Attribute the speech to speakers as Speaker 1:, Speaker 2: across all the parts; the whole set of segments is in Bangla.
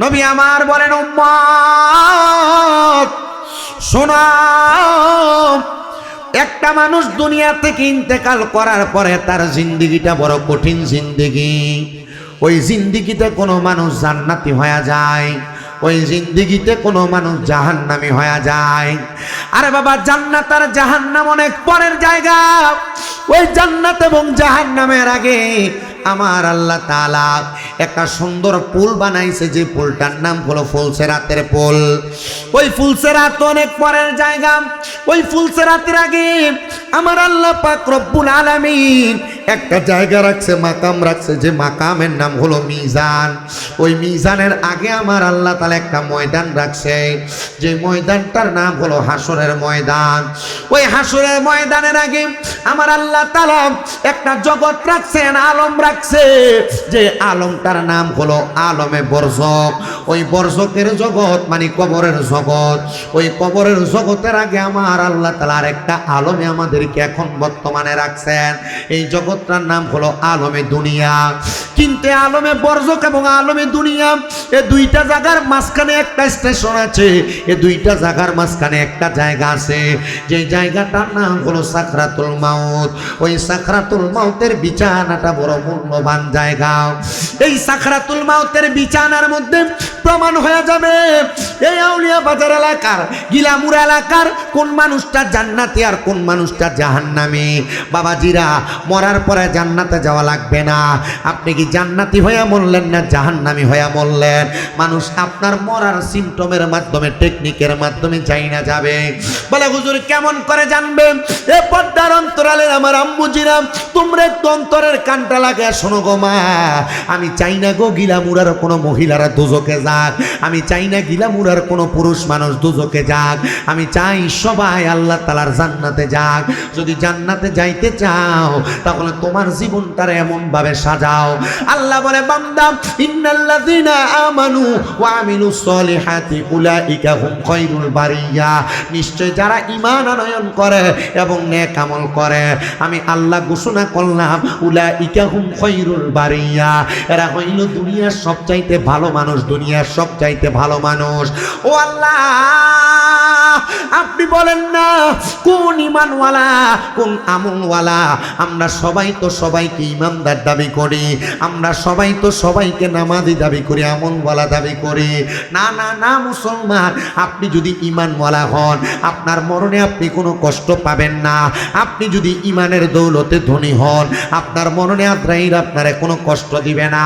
Speaker 1: নবী আমার বলেন, উম্মত শোনো, একটা মানুষ দুনিয়া থেকে ইন্তেকাল করার পরে তার জিন্দেগিটা বড় কঠিন জিন্দেগি। ওই জিন্দেগিতে কোনো মানুষ জান্নাতি হয়ে যায়, ওই জিন্দেগিতে কোনো মানুষ জাহান্নামী হয়ে যায়। আরে বাবা, জান্নাত আর জাহান্নাম অনেক পরের জায়গা। ওই জান্নাত এবং জাহান্নামের আগে আমার আল্লাহ তাআলা একটা সুন্দর পুল বানাইছে, যে পুলটার নাম হলো ফুলসেরাতের পুল। ওই ফুলসেরাত অনেক পরের জায়গা। ওই ফুলসেরাতের আগে আমার আল্লাহ পাক রব্বুল আলামিন একটা জায়গা রাখছে, মাকাম রাখছে, যে মাকামের নাম হলো মিজান। ওই মিজানের আগে আমার আল্লাহ তাআলা একটা ময়দান রাখছে, যে ময়দানটার নাম হলো হাসরের ময়দান। ওই হাসরের ময়দানের আগে আমার আল্লাহ তাআলা একটা জগৎ রাখছেন, আলম রাখছে, যে আলমটার নাম হলো আলমে বরজক। ওই বরজকের জগৎ মানে কবরের জগৎ। ওই কবরের জগতের আগে আমার আল্লাহ তাআলা একটা আলমে আমাদেরকে এখন বর্তমানে রাখছেন। এই জগৎটার নাম হলো আলমে দুনিয়া। কিন্তু আলমে বরজক এবং আলমে দুনিয়া, এই দুইটা জায়গার মাঝখানে একটা স্টেশন আছে। এই দুইটা জায়গার মাঝখানে একটা জায়গা আছে, যে জায়গাটার নাম হলো সাকরাতুল মাউত। ওই সাকরাতুল মাউতের বিছানাটা বড় মূল্যবান জায়গা। এই সাকরাতুল মাউতের বিছানার মধ্যে প্রমাণ হয়ে যাবে এই আউলিয়া বাজার এলাকার, গিলামুরা এলাকার কোন মানুষটা জান্নাতি আর কোন মানুষটা জাহান্নামী। বাবাজিরা, মরার পরে জান্নাতে যাওয়া লাগবে না। আপনি কি জান্নাতি হইয়া মরলেন না জাহান্নামী হইয়া মরলেন, মানুষ আপনার মরার সিমটমের মাধ্যমে, টেকনিকের মাধ্যমে যাই না যাবে। বলে হুজুর কেমন করে জানবেন? এ পর্দার অন্তরালের আমার আম্মুজিরা, তোমরা একটু অন্তরের কানটা লাগে শোনো গো মা। আমি চাই না গো গিলামুরার কোনো মহিলারা দুজকে যাক, আমি চাই না গিলামুরার কোনো পুরুষ মানুষ দুজকে যাক, আমি চাই সবাই আল্লাহ তাআলার জান্নাতে যাক। যদি জান্নাতে যাইতে চাও তাহলে তোমার জীবনটারে এমন ভাবে সাজাও। আল্লাহ বলে, বান্দা ইন্নাল্লাযীনা আমানু ওয়া আমিলুস সলিহাতি উলাইকা হুম খায়রুল বারিয়া, নিশ্চয় যারা ঈমান আনয়ন করে এবং নেক আমল করে, আমি আল্লাহ ঘোষণা করলাম উলাইকা হুম খায়রুল বারিয়া, এরা হইল দুনিয়ার সবচাইতে ভালো মানুষ, দুনিয়ার সবচাইতে ভালো মানুষ। ও আল্লাহ, আপনি বলেন না কোন ঈমানওয়ালা কোন আমলওয়ালা? আমরা সবাই তো সবাইকে ইমানদার দাবি করি, আমরা সবাই তো সবাইকে নামাজি দাবি করি, আমলওয়ালা দাবি করি। না না না মুসলমান, আপনি যদি ঈমানওয়ালা হন, আপনার মরণে আপনি কোনো কষ্ট পাবেন না। আপনি যদি ঈমানের দৌলতে ধনী হন, আপনার মরণে আজরাইল আপনারে কোনো কষ্ট দিবে না।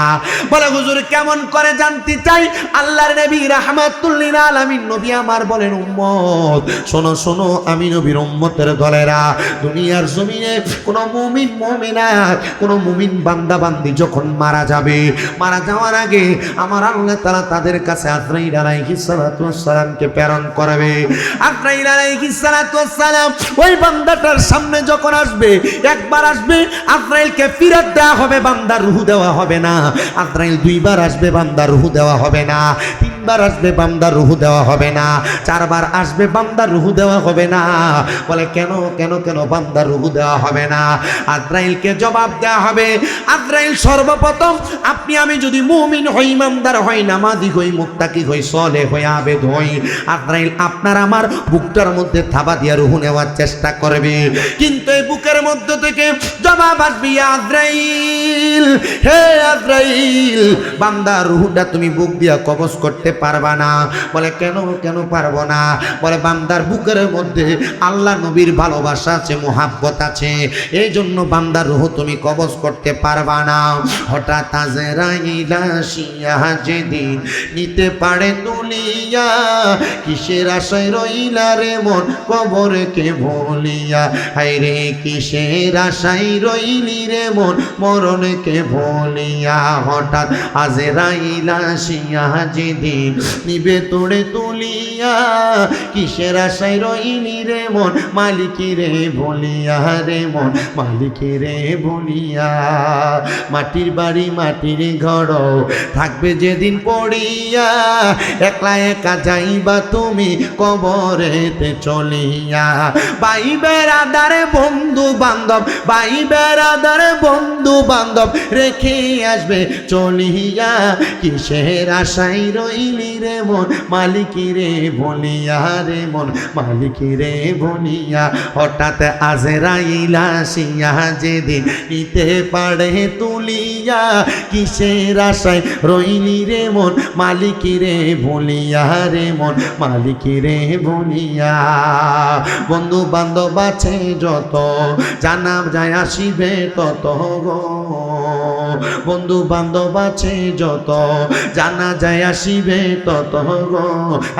Speaker 1: বলে হুজুর কেমন করে জানতে চাই? আল্লাহর নবী রাহমাতুল লিল আলামিন নবী আমার বলেন, উম্মত শোনো শোনো, আমি নবীর উম্মতের দলেরা, দুনিয়ার জমিনে কোন মুমিন মুমিনাত, কোন মুমিন বান্দা বান্দি যখন মারা যাবে, মারা যাওয়ার আগে আমার আল্লাহ তাআলা তাদের কাছে আজরাইল আলাইহিস সালাতু ওয়াস সালামকে প্রেরণ করবে। আজরাইল আলাইহিস সালাতু ওয়াস সালাম ওই বান্দাটার সামনে যখন আসবে, একবার আসবে, আজরাইলকে ফিরাত দেওয়া হবে, বান্দার রূহ দেওয়া হবে না। আজরাইল দুইবার আসবে, বান্দার রূহ দেওয়া হবে না। তিনবার আসবে, বান্দার রূহ দেওয়া হবে না। চারবার আসবে, বান্দার রূহ দেওয়া হবে না। বলে কেন কেন কেন বান্দার রূহ দেওয়া হবে না? আজরাইলকে জবাব দেওয়া হবে, আজরাইল সর্বপ্রথম আপনি আমি যদি মুমিন হই, ইমানদার হই, নামাজি হই, মুত্তাকি হই, সালেহ হই, আবেদ হই, আজরাইল আপনার আমার বুকটার মধ্যে থাবা দিয়ে রূহ নেওয়ার চেষ্টা করবে। কিন্তু এই বুকের মধ্যে থেকে জবাব আসবে, আজরাইল, হে আজরাইল, বান্দার রূহটা তুমি বুক দিয়া কবজ করতে পারবা না। বলে কেন কেন পারবো না? বলে বান্দার বুকের মধ্যে আল্লাহ নবীর ভালোবাসা আছে, মোহাব্বত আছে, এই জন্য বান্দার রূহ তুমি কবজ করতে পারবা না। হঠাৎ আজরাইল আসিয়া যেদিন নিতে পারে তুলিয়া, কিসের আশায় রইলা রে মন কবরকে ভুলিয়া, হায়রে কিসের আশায় রইলি রে মন মরণকে ভুলিয়া। হঠাৎ আজরাইল আসিয়া যেদিন নিবে তোরে তুলিয়া কিসের আশায় রইলি রে মন মালিকি রে বলিয়া রে মন মালিকি রে বলিয়া মাটির বাড়ি মাটির ঘর থাকবে যেদিন পড়িয়া একলা একা যাইবা তুমি কবরেতে চলিয়া ভাই বেড়াদারে বন্ধু বান্ধব ভাই বেড়াদারে বন্ধু বান্ধব রেখে আসবে চলিয়া কিসের আশায় রইলি রে মন মালিকি রে বলিয়া রে মন মালিকি রে বলিয়া হঠাৎ আজরাইল আসিয়া যেদিন নিতে পারে তুলিয়া কিসের আশায় রইলি রে মন মালিকি রে বলিয়া রে মন মালিকি রে বলিয়া বন্ধু বান্ধব আছে যত জানা যায় আসিবে তত গো বন্ধু বান্ধব আছে যত জানা যায় আসিবে তত গো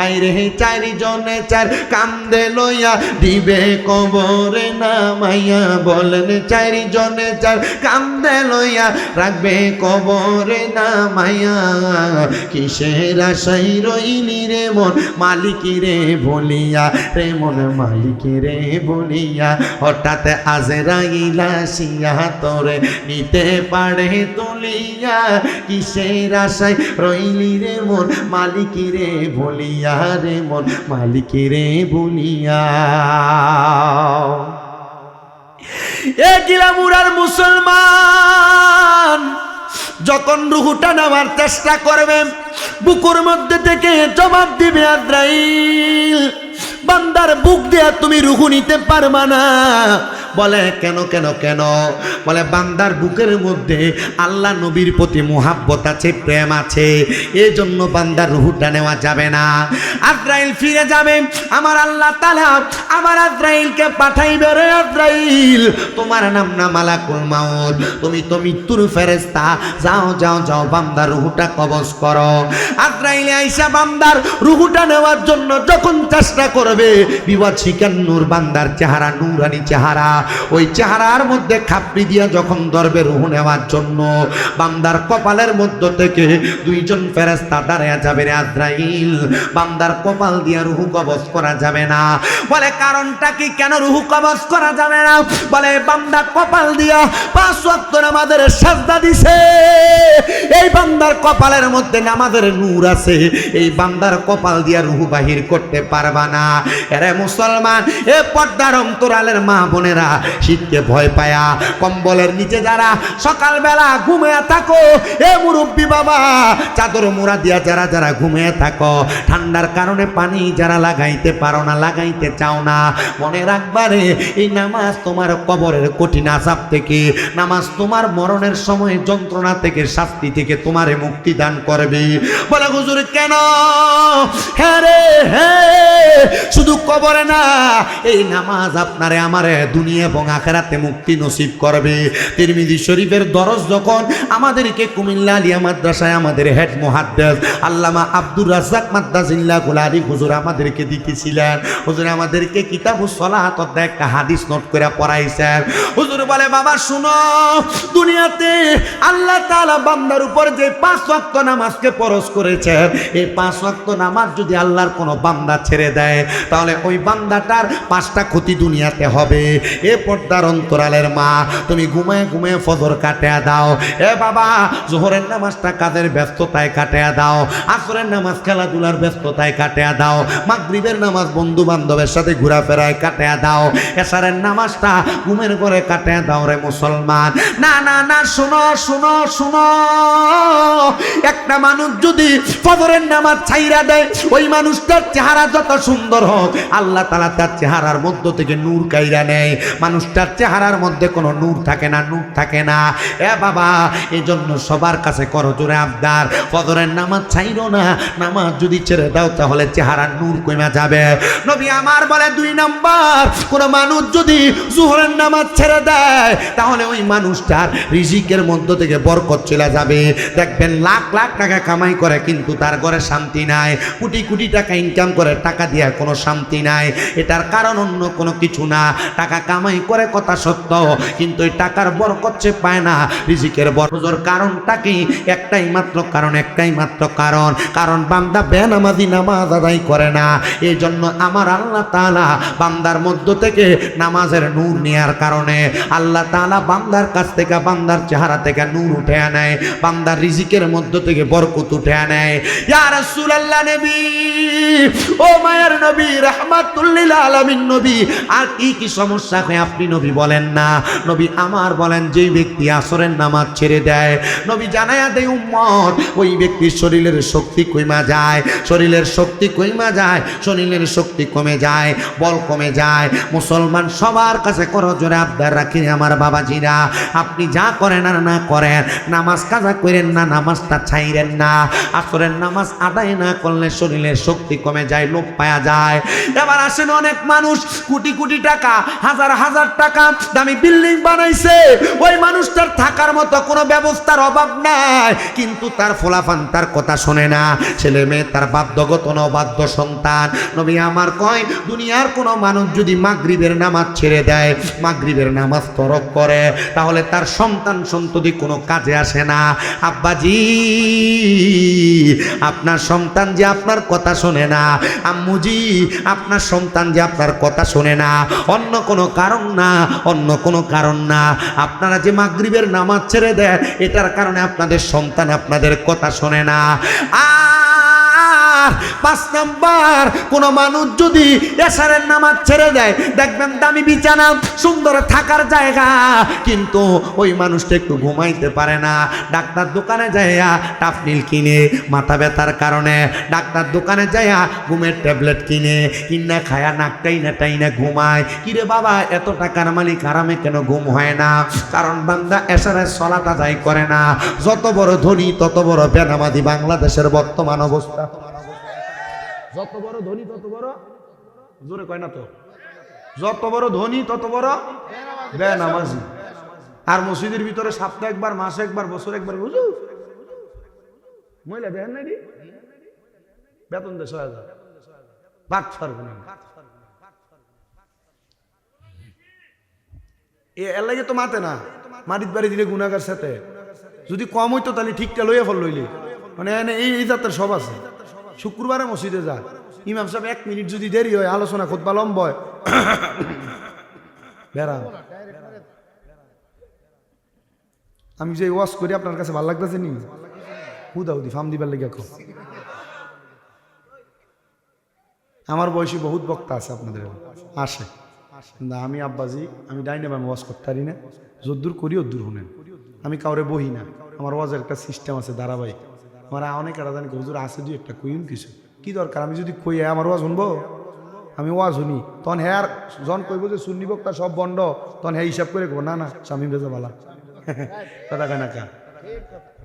Speaker 1: আইরে চারিজনে চার কান্দে লইয়া দিবে কবরে নামাইয়া বলেন চারিজনে চার কান্দে লইয়া রাখবে কবরে নামাইয়া কিসের আশাই রইলি রে মন মালিকি রে বলিয়া রে মন মালিকি রে বলিয়া হঠাৎ আজরাইল আসিয়া তোরে নিতে পারে তুলিয়া কিসের আশায় রইলি রে মন মালিকি রে বলিয়া রে মন মালিকি রে বলিয়া এ গিলামুরার মুসলমান যখন রুহুটা নেওয়ার চেষ্টা করবে বুকুর মধ্যে থেকে জবাব দিবে আজরাইল বান্দার বুক দিয়া তুমি রুহু নিতে পারবা না বলে কেন কেন কেন বলে বান্দার বুকের মধ্যে আল্লাহ নবীর প্রতি মুহাব্বত আছে প্রেম আছে এই জন্য বান্দার রুহুটা নেওয়া যাবে না আজরাইল ফিরে যাবে আমার আল্লাহ তাআলা আমার আজরাইলকে পাঠাইবে রে আজরাইল তোমার নাম না মালাকুল মাউত তুমি তো মৃত্যুর ফেরেশতা যাও যাও যাও বান্দার রুহুটা কবজ করো আজরাইল আইসা বান্দার রুহুটা নেওয়ার জন্য যখন চেষ্টা করবে বিবাদ শিকার নূর বান্দার চেহারা নূরানি চেহারা ওই চেহারার মধ্যে খাপড়ি দিয়া যখন ধরবে রুহু নেওয়ার জন্য বান্দার কপালের মধ্য থেকে দুইজন ফেরেশতা দাঁড়ায়া যাবে রে আজরাইল বান্দার কপাল দিয়া রুহু কবজ করা যাবে না বলে কারণটা কি কেন রুহু কবজ করা যাবে না বলে বান্দা কপাল দিয়া 5 ওয়াক্ত নামাজের সাজদা দিছে এই বান্দার কপালের মধ্যে নামাজের নূর আছে এই বান্দার কপাল দিয়া রুহু বাহির করতে পারবা না এরে মুসলমান এ পর্দার অন্তরালের মা বোনেরা শীতকে ভয় পায়া কম্বলের নিচে যারা সকালবেলা ঘুমিয়ে থাকো এ মুরব্বী বাবা চাদর মোড়া দিয়া যারা যারা ঘুমিয়ে থাকো ঠান্ডার কারণে পানি যারা লাগাইতে পারো না লাগাইতে চাও না মনে রাখবারে এই নামাজ তোমার কবরের কঠিন আযাব থেকে নামাজ তোমার মরণের সময় যন্ত্রণা থেকে শাস্তি থেকে তোমারে মুক্তি দান করবে বলে হুজুর কেন হ্যাঁ রে হ্যাঁ শুধু কবরে না এই নামাজ আপনারে আমারে দুনিয়া এবং আখিরাতে মুক্তি নসিব করবে তিরমিজি শরীফের দরজ যখন আমাদেরকে কুমিল্লা আলিয়া মাদ্রাসায় আমাদের হেড মুহাদ্দিস আল্লামা আব্দুর রাজ্জাক মাদ্দাজিল্লাহুল আলী হুজুর আমাদেরকে দিতেছিলেন হুজুর আমাদেরকে কিতাবুস সালাত অধ্যায় একটা হাদিস নোট করে পড়াইছেন হুজুর বলে বাবা শুনো দুনিয়াতে আল্লাহ তাআলা বান্দার উপর যে 5 ওয়াক্ত নামাজকে ফরজ করেছেন এই 5 ওয়াক্ত নামাজ যদি আল্লাহর কোনো বান্দা ছেড়ে দেয় তাহলে ওই বান্দাটার 5টা ক্ষতি দুনিয়াতে হবে এ পর্দার অন্তরালের মা তুমি ঘুমায় ঘুমায় ফজর কাটিয়া দাও এ বাবা জোহরের নামাজটা কাজের ব্যস্ততায় কাটিয়া দাও আসরের নামাজ খেলাধুলার ব্যস্ততায় কাটিয়া দাও মাগরিবের নামাজ বন্ধু বান্ধবের সাথে ঘোরাফেরায় কাটিয়া দাও এশারের নামাজটা ঘুমের ঘরে কাটিয়া দাও রে মুসলমান না না না শোনো শোনো শোনো একটা মানুষ যদি ফজরের নামাজ ছাইরা দেয় ওই মানুষটার চেহারা যত সুন্দর হোক আল্লাহ তাআলা তার চেহারার মধ্য থেকে নূর কাইরা নেয় মানুষটার চেহারার মধ্যে কোনো নূর থাকে না নূর থাকে না এ বাবা এই জন্য সবার কাছে করো জোরে আবদার ফজরের নামাজ ছাইরো না নামাজ যদি ছেড়ে দাও তাহলে চেহারার নূর কমে যাবে নবী আমার বলে 2 নাম্বার কোন মানুষ যদি জোহরের নামাজ ছেড়ে দেয় তাহলে ওই মানুষটার রিজিকের মধ্য থেকে বরকত চলে যাবে দেখবেন লাখ লাখ টাকা কামাই করে কিন্তু তার ঘরে শান্তি নাই কোটি কোটি টাকা ইনকাম করে টাকা দিয়ে কোনো শান্তি নাই এটার কারণ অন্য কোনো কিছু না টাকা কামাই করে কথা সত্য, কিন্তু এই টাকার বরকত সে পায় না, রিজিকের বরকতের কারণটা কি? একটাই মাত্র কারণ, কারণ বান্দা বেনামাজি নামাজ আদায় করে না। এই জন্য আমার আল্লাহ তাআলা বান্দার মধ্য থেকে নামাজের নূর নেয়ার কারণে আল্লাহ তাআলা বান্দার কাছ থেকে, বান্দার চেহারা থেকে নূর উঠে নেয়, বান্দার রিজিকের মধ্য থেকে বরকত উঠে নেয়। ইয়া রাসূলুল্লাহ নবী, ও মায়ের নবী, রাহমাতুল লিল আলামিন নবী, আর কি সমস্যা হয় আপনি নবী বলেন না? নবী আমার বলেন, যেই ব্যক্তি আসরের নামাজ ছেড়ে দেয়, নবী জানায়া দেয় উম্মত, ওই ব্যক্তির শরীরের শক্তি কমে যায়, শরীরের শক্তি কমে যায়, বল কমে যায়। মুসলমান সবার কাছে করজোরে আবদার রাখি, আমার বাবাজিরা, আপনি যা করেন আর না করেন, নামাজ কাজা করেন না, নামাজটা ছাইরেন না। আসরের নামাজ আদায় না করলে শরীরের শক্তি কমে যায়, লোপ পাওয়া যায়। এবার আসেন, অনেক মানুষ কোটি কোটি টাকা, হাজার হাজার টাকা দামি বিল্ডিং বানাইছে, ওই মানুষটার থাকার মতো কোনো ব্যবস্থার অভাব নাই, কিন্তু তার ফলাফল তার কথা শোনে না, ছেলে মেয়ে তার বাধ্যগত অবাধ্য সন্তান। নবী আমার কয়, দুনিয়ার কোনো মানুষ যদি মাগরিবের নামাজ ছেড়ে দেয়, মাগরিবের নামাজ তরক করে, তাহলে তার সন্তান সন্ততি কোনো কাজে আসে না। আব্বাজি, আপনার সন্তান যে আপনার কথা শোনে না, আম্মুজি, আপনার সন্তান যে আপনার কথা শোনে না, অন্য কোনো কারণ না, আপনারা যে মাগরিবের নামাজ ছেড়ে দেয়, এটার কারণে আপনাদের সন্তান আপনাদের কথা শোনে না। আর 5 নাম্বার, কোন মানুষ যদি এশারের নামাজ ছেড়ে দেয়, দেখবেন দামি বিছানা, সুন্দর থাকার জায়গা, কিন্তু ওই মানুষটা একটু ঘুমাইতে পারে না। ডাক্তার দোকানে যাইয়া টাফনিল কিনে, মাথা ব্যথার কারণে ডাক্তার দোকানে যাইয়া ঘুমের ট্যাবলেট কিনে খায়া টাইনা ঘুমায়। কিরে বাবা, এত টাকার মালিক, আরামে কেন ঘুম হয় না? কারণ বান্দা এশারের সালাত আদায় করে না। যত বড় ধনী তত বড় বেনামাজি, বাংলাদেশের বর্তমান অবস্থা। যত বড় ধনী তত বড়, জোরে কয় না তো, যত বড় ধনী তত বড় বেনামাজি। আর মসজিদের ভিতরে সপ্তাহে একবার, মাসে একবার, বছরে একবার, বুঝু মহিলা দেখেন নাই, বেতন দেয় 6,000, বাদ ফারুক না। এর লাগে তো মাতে না, মাটির বাড়ি দিলে গুনাগার সাথে যদি কম হইতো তাহলে ঠিকটা লইয়া ফল লইলে, মানে এই জাতের সব আছে। শুক্রবারে মসজিদে যা, ইমাম সাহেব 1 মিনিট যদি দেরি হয়, আলোচনা খুতবা লম্বা হয়, বেড়া। আমি যে ওয়াজ করি আপনার কাছে ভালো লাগতেছে নি? হুদাহুদি ফার্ম দিবার লেগে এখন আমার বয়সী বহুত বক্তা আছে আপনাদের আসে, না আমি আব্বাজি, আমি ডাইনে আমি ওয়াজ করতে পারি না, যদ্দূর করি ওদ্দূর শুনেন, আমি কাউরে বহি না, আমার ওয়াজের একটা সিস্টেম আছে ধারাবাহিক। আমার অনেক একটা জানি হুজুর আছে, 2-1টা কইন কিছু কি দরকার, আমি যদি কই আমার ওয়াজ শুনবো, আমি ওয়াজ শুনি, তখন হ্যাঁ জন কইব যে সুন্নি বক্তা সব বন্ধ, তখন হ্যাঁ হিসাব করে কব, না স্বামী রেজা বালা কথা কয় না, কা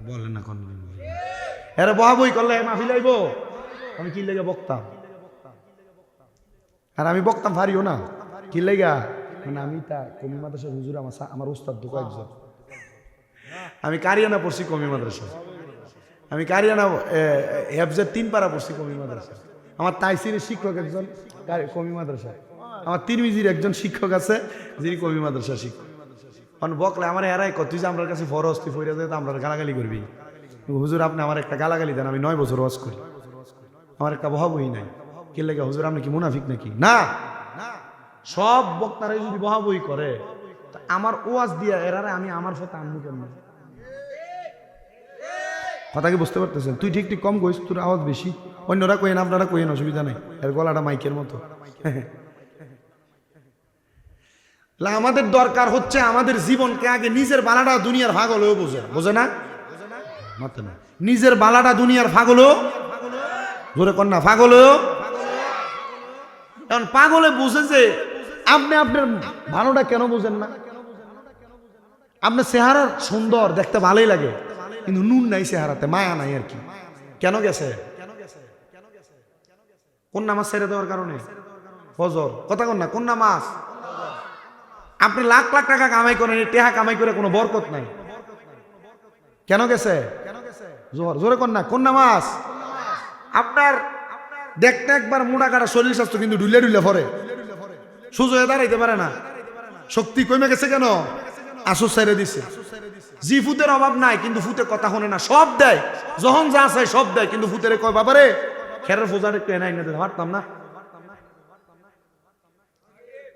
Speaker 1: বলেন না কোন হ্যাঁ বহা বই করলে মাহফিল আইব, আমি কি লেগে বকতাম, আর আমি বকতাম পারিও না, কি লেগা, মানে আমি তা কমি মাদ্রাসার হুজুর, আমার উস্তাদ দু কয়েকজন, আমি কারিয়ানা পড়ছি কমি মাদ্রাসা, আমি কারিয়ানা হেফজের 3 পারা পড়ছি কমি মাদ্রাসা, আমার তাইসিরের শিক্ষক একজন কমি মাদ্রাসা, আমার তিরমিজির একজন শিক্ষক আছে যিনি কমি মাদ্রাসা শিক্ষক। কারণ বকলে আমার এরাই কত, তুই যে আমার কাছে ফরজ, তুই ফইরা যায় তো আমরা গালাগালি করবি, হুজুর আপনি আমার একটা গালাগালি দেন, আমি 9 বছর ওয়াজ করি, আমার একটা বহাবই নাই, কে লেগে হুজুর আপনি কি মুনাফিক নাকি? না, সব বক্তারাই যদি বহাবই করে, আমার ওয়াজ দিয়া এরারে আমি আমার সাথে আনবো কেন? কথা কি বুঝতে পারতেছেন? তুই ঠিক কম কইস, তোর আওয়াজ বেশি, অন্যরা কইেন, আপনারা কইেন, অসুবিধা নেই, এর গলাটা মাইকের মতো। আমাদের দরকার হচ্ছে আমাদের জীবনকে আগে নিজের বালাটা দুনিয়ার ভাগ হলেও বোঝে না, নিজের বালাটা দুনিয়ার ভাগ হলেও, ধরে কর না ভাগ হলেও, কারণ পাগলে বুঝে যে আপনি আপনার ভালোটা কেন বুঝেন না? আপনার চেহারা সুন্দর, দেখতে ভালোই লাগে, কিন্তু নুন নাই চেহারাতে, মায়া নাই আর কি। কেন গেছে? কোন নামাজ ছেড়ে দেওয়ার কারণে? ফজর। কথা কন না, কোন নামাজ? আপনি লাখ লাখ টাকা কামাই করেন, টেহা কামাই করে কোনো বরকত নাই, কেন গেছে? জোহর। জোরে কন না, কোন নামাজ? আপনার দেখতে একবার মোটা কাটা শরীর স্বাস্থ্য, কিন্তু ঢুলে ঢুলে পরে, সোজা হয়ে দাঁড়াইতে পারে না,
Speaker 2: শক্তি কমে গেছে কেন? আসর ছেড়ে দিছে। জি ফুতের অভাব নাই, কিন্তু ফুতে কথা শোনে না, সব দেয়, যখন যা চাই সব দেয়, কিন্তু ফুতের কয় বাবারে খেরের ফোজার একটু এনাই না দিতে পারতাম না।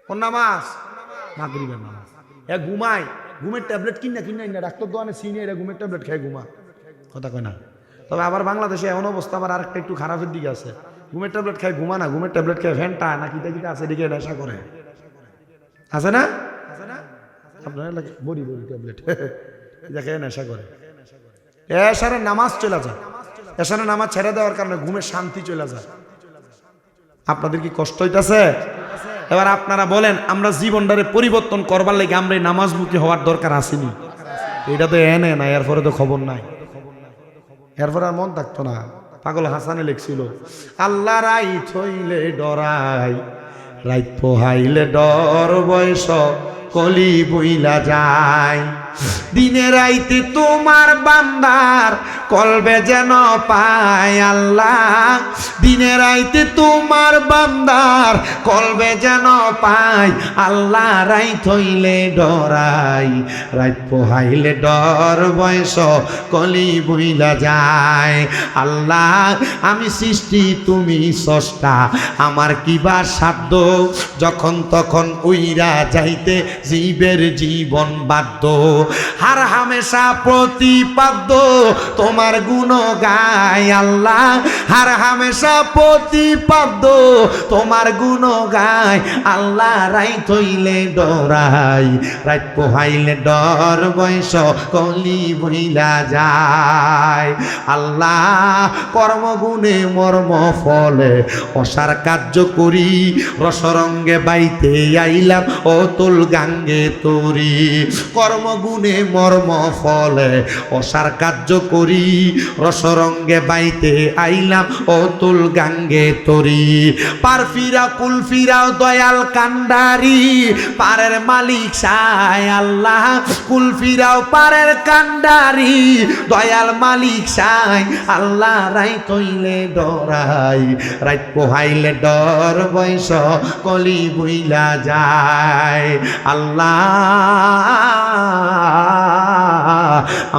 Speaker 2: কোন নামাজ? মাগরিবের নামাজ। এ ঘুমায়, ঘুমের ট্যাবলেট কিনা ডাক্তার দোকানে চিনি এরা ঘুমের ট্যাবলেট খায় ঘুমা, কথা কয় না। তবে আবার বাংলাদেশে এমন অবস্থা আবার আরেকটা একটু খারাপের দিকে আছে, ঘুমের ট্যাবলেট খায় ঘুমা না, ঘুমের ট্যাবলেট খায় ফ্যানটা না কিতা কিতা আছে এদিকে নেশা করে, আছে না? আপনার বড়ি বড়ি ট্যাবলেট দেখে নেশা করে। এসারে নামাজ চলে যায়, এসারে নামাজ ছেড়ে দেওয়ার কারণে ঘুমের শান্তি চলে যায়। আপনাদের কি কষ্ট হইতাছে? এবার আপনারা বলেন, আমরা জীবনটারে পরিবর্তন করবার লাগে আমরা এই নামাজমুখী হওয়ার দরকার আসেনি? এটা তো এনে না, এরপরে তো খবর নাই, এরপরে আর মন থাকতো না। পাগল হাসানে লিখছিল, আল্লাহ রাইত হইলে ডরাই, রাইত পোহাইলে ডর, বয়স কলি বইলা যায়, দিনে রাইতে তোমার বান্দার কলবে যেন পায় আল্লাহ, দিনে রাইতে তোমার বান্দার কলবে যেন পায় আল্লাহ, রাইত হইলে ডরাই, রাইত পোহাইলে ডর, বয়স কলি বইলা যায়। আল্লাহ আমি সৃষ্টি তুমি স্রষ্টা, আমার কিবা সাধ্য, যখন তখন উইরা যাইতে জীবের জীবন বাধ্য, হার হামেশা প্রতিপাদ্য তোমার গুণ গায় আল্লাহ, হার হামেশা প্রতিপাদ্য তোমার গুণ গায় আল্লাহ, রাইত হইলে ডরাই, রাইত পোহাইলে ডর, বয়স কলি বইলা যায়। আল্লাহ কর্মগুণে মর্ম ফলে অসার কার্য করি, রসরঙ্গে বাইতে আইলাম অতুল গাঙ্গে তরি, কর্মগুণে মর্ম ফলে অসার কার্য করি, রসরঙ্গে বাইতে আইলাম অতুল গাঙ্গে তরি, পার ফিরা কুল ফিরাও দয়াল কান্ডারি, পারের মালিক সায় আল্লাহ, কুল ফিরাও পারের কান্ডারি, দয়াল মালিক সায় আল্লাহ, রাইত হইলে ডরাই, রাইত পোহাইলে ডর, বয়স কলি বইলা যায়। আল্লাহ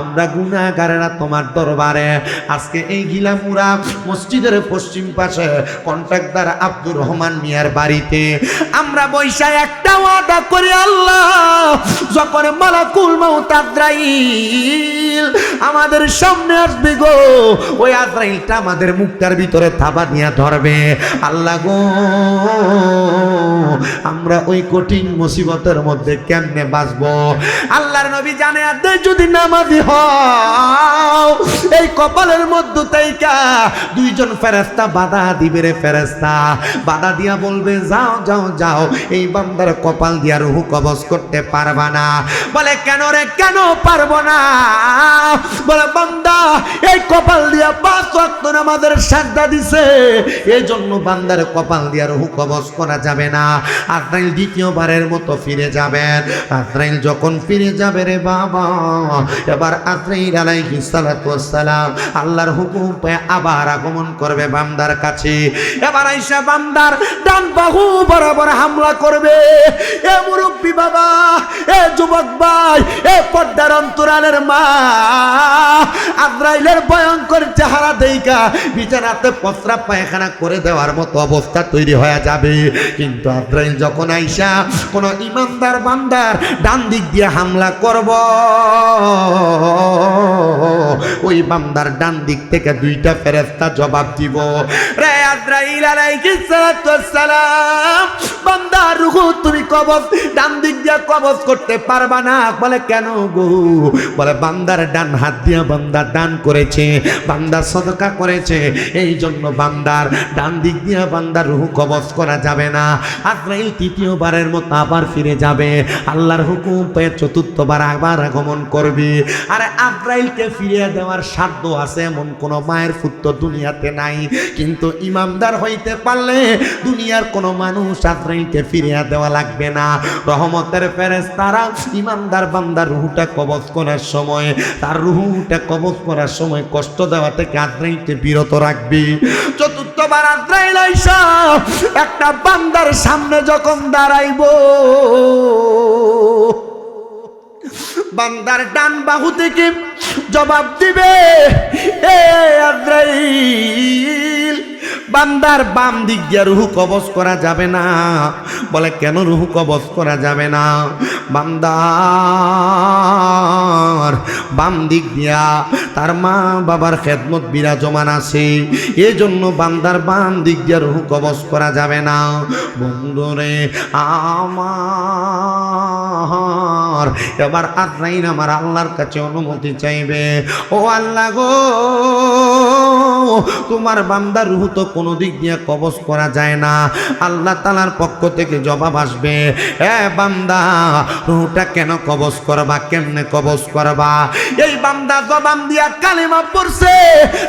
Speaker 2: আমরা গুনাহগারেরা তোমার দরবারে আজকে এই গিলামুরা মসজিদের পশ্চিম পাশে কন্ট্রাক্টর আব্দুর রহমান মিয়ার বাড়িতে আমরা বৈশা একটা ওয়াদা করি, আল্লাহ যখন মালাকুল মউত আজরাইল আমাদের সামনে আসবে গো, ওই আজরাইলটা আমাদের মুখটার ভিতরে থাবা নিয়ে ধরবে, আল্লাহ গো আমরা ওই কঠিন মুসিবতের মধ্যে কেমনে বাঁচবো? আল্লাহর নবী জানে যদি নামাজি হও এই কপালের মধ্যে তাইকা দুইজন ফেরেশতা বাধা দিবে রে, ফেরেশতা বাধা দিয়া বলবে যাও যাও যাও, এই বান্দার কপাল দিয়া রূহ কবজ করতে পারবা না। বলে কেন রে, কেন পারবো না? বলে বান্দা এই কপাল দিয়া 5 ওয়াক্ত নামাজের সাজদা দিছে, এই জন্য বান্দার কপাল দিয়া রূহ কবজ করা যাবে না। আজরাইল দ্বিতীয়বারের মতো ফিরে যাবেন। আজরাইল যখন ফিরে যাবে রে বাবা, এবার আজরাইল আলাইহিস সালাতু ওয়াস সালাম আল্লাহর হুকুম পেয়ে আবার আগমন করবে বান্দার কাছে। এবার আইসা বান্দার ডান বাহু বরাবর হামলা করবে। এ মুরব্বী বাবা, এ যুবক ভাই, এ পর্দার অন্তরালের মা, আজরাইলের ভয়ঙ্কর চেহারা দেইখা বিছানাতে প্রস্রাব পায়খানা করে দেওয়ার মতো অবস্থা তৈরি হয়ে যাবে। কিন্তু আজরাইল যখন আইসা কোন ইমানদার বান্দার ডান দিক দিয়ে হামলা করব, ওই বান্দার ডান দিক থেকে 2টা ফেরেশতা জবাব দিব, রে আজরাইল আলাইহিস সালাতু ওয়াস সালাম, বান্দার রূহ তুমি কবজ ডান দিক দিয়ে কবজ করতে পারবা না। বলে কেন গো? বলে বান্দার ডান হাত দিয়ে বান্দা দান করেছে, বান্দা সদকা করেছে, এই জন্য বান্দার ডান দিক দিয়ে বান্দার রূহ কবজ করা যাবে না। আজরাইল তৃতীয়বারের মতো আবার ফিরে যাবে, আল্লাহর হুকুম পেয়ে 4র্থবার আবার আগমন করবে। আরে আজরাইলকে ফিরিয়ে দেওয়ার সাধ্য আছে এমন কোন মায়ের পুত্র দুনিয়াতে নাই, কিন্তু ইমানদার হইতে পারলে দুনিয়ার কোন মানুষ আজরাইলকে ফিরিয়ে দেওয়া লাগবে না। রহমতের ফেরেশতারা ইমানদার বান্দার রূহটা কবজ করার সময়, তার রূহটা কবজ করার সময় কষ্ট দেওয়া থেকে আজরাইলকে বিরত রাখবে। 4র্থ এবার আজরাইল আইসা একটা বান্দার সামনে যখন দাঁড়াইব, বান্দার ডান বাহু থেকে জবাব দিবে, এ আজরাইল, বান্দার বাম দিক দিয়ে রুহু কবজ করা যাবে না। বলে কেন রুহু কবজ করা যাবে না? বান্দার বাম দিক দিয়া তার মা বাবার খেদমত বিরাজমান আছে, এই জন্য বান্দার বাম দিক দিয়া রুহু কবজ করা যাবে না। বন্ধুরে আমার, এবার আজরাইল আমার আল্লাহর কাছে অনুমতি চাইবে, ও আল্লাহ গো, তোমার বান্দার রূহ তো কোনো দিক দিয়ে কবজ করা যায় না। আল্লাহ তাআলার পক্ষ থেকে জবাব আসবে, এ বান্দা, রূহটা কেন কবজ করবা, কেমনে কবজ করবা? এই বান্দা জবান দিয়া কালেমা পড়ছে,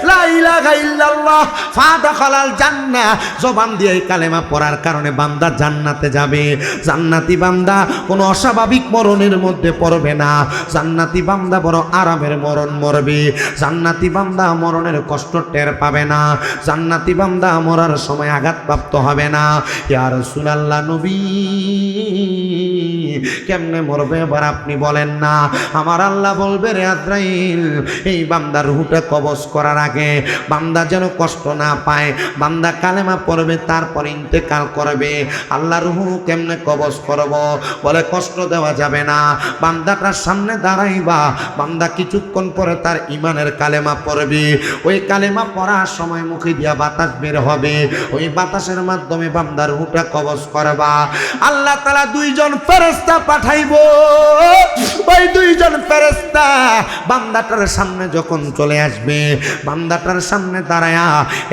Speaker 2: লা ইলাহা ইল্লাল্লাহ ফাদাখালাল জান্নাহ, জবান দিয়ে এই কালেমা পড়ার কারণে বান্দা জান্নাতে যাবে। জান্নাতি বান্দা কোনো অস্বাভাবিক মরণের মধ্যে পড়বে না, জান্নাতি বান্দা বড় আরামের মরণ মরবে, জান্নাতি বান্দা মরণের কষ্ট টের পাবে না, জান্নাতি বান্দা মরার সময় আঘাতপ্রাপ্ত হবে না। ইয়া রাসূলুল্লাহ, নবী কেমনে মরবে এবার আপনি বলেন না? আমার আল্লাহ বলবে, রে আজরাইল, এই বান্দার রূহটা কবজ করার আগে বান্দা যেন কষ্ট না পায়, বান্দা কালেমা পড়বে তারপর ইন্তেকাল করবে। আল্লাহ রূহ কেমনে কবজ করব? বলে কষ্ট দেওয়া যাবে না, বান্দাটার সামনে দাঁড়াইবা, বান্দা কিছুক্ষণ পরে তার ইমানের কালেমা পড়বে, ওই কালেমা পড়ার সময় মুখে দিয়া বাতাস বের হবে, ওই বাতাসের মাধ্যমে বান্দার রূহটা কবজ করবা। আল্লাহ তাআলা দুইজন ফেরেশতা পাঠাইবো, ওই দুইজন ফেরেশতা বান্দাটার সামনে যখন চলে আসবে, বান্দাটার সামনে দাঁড়ায়া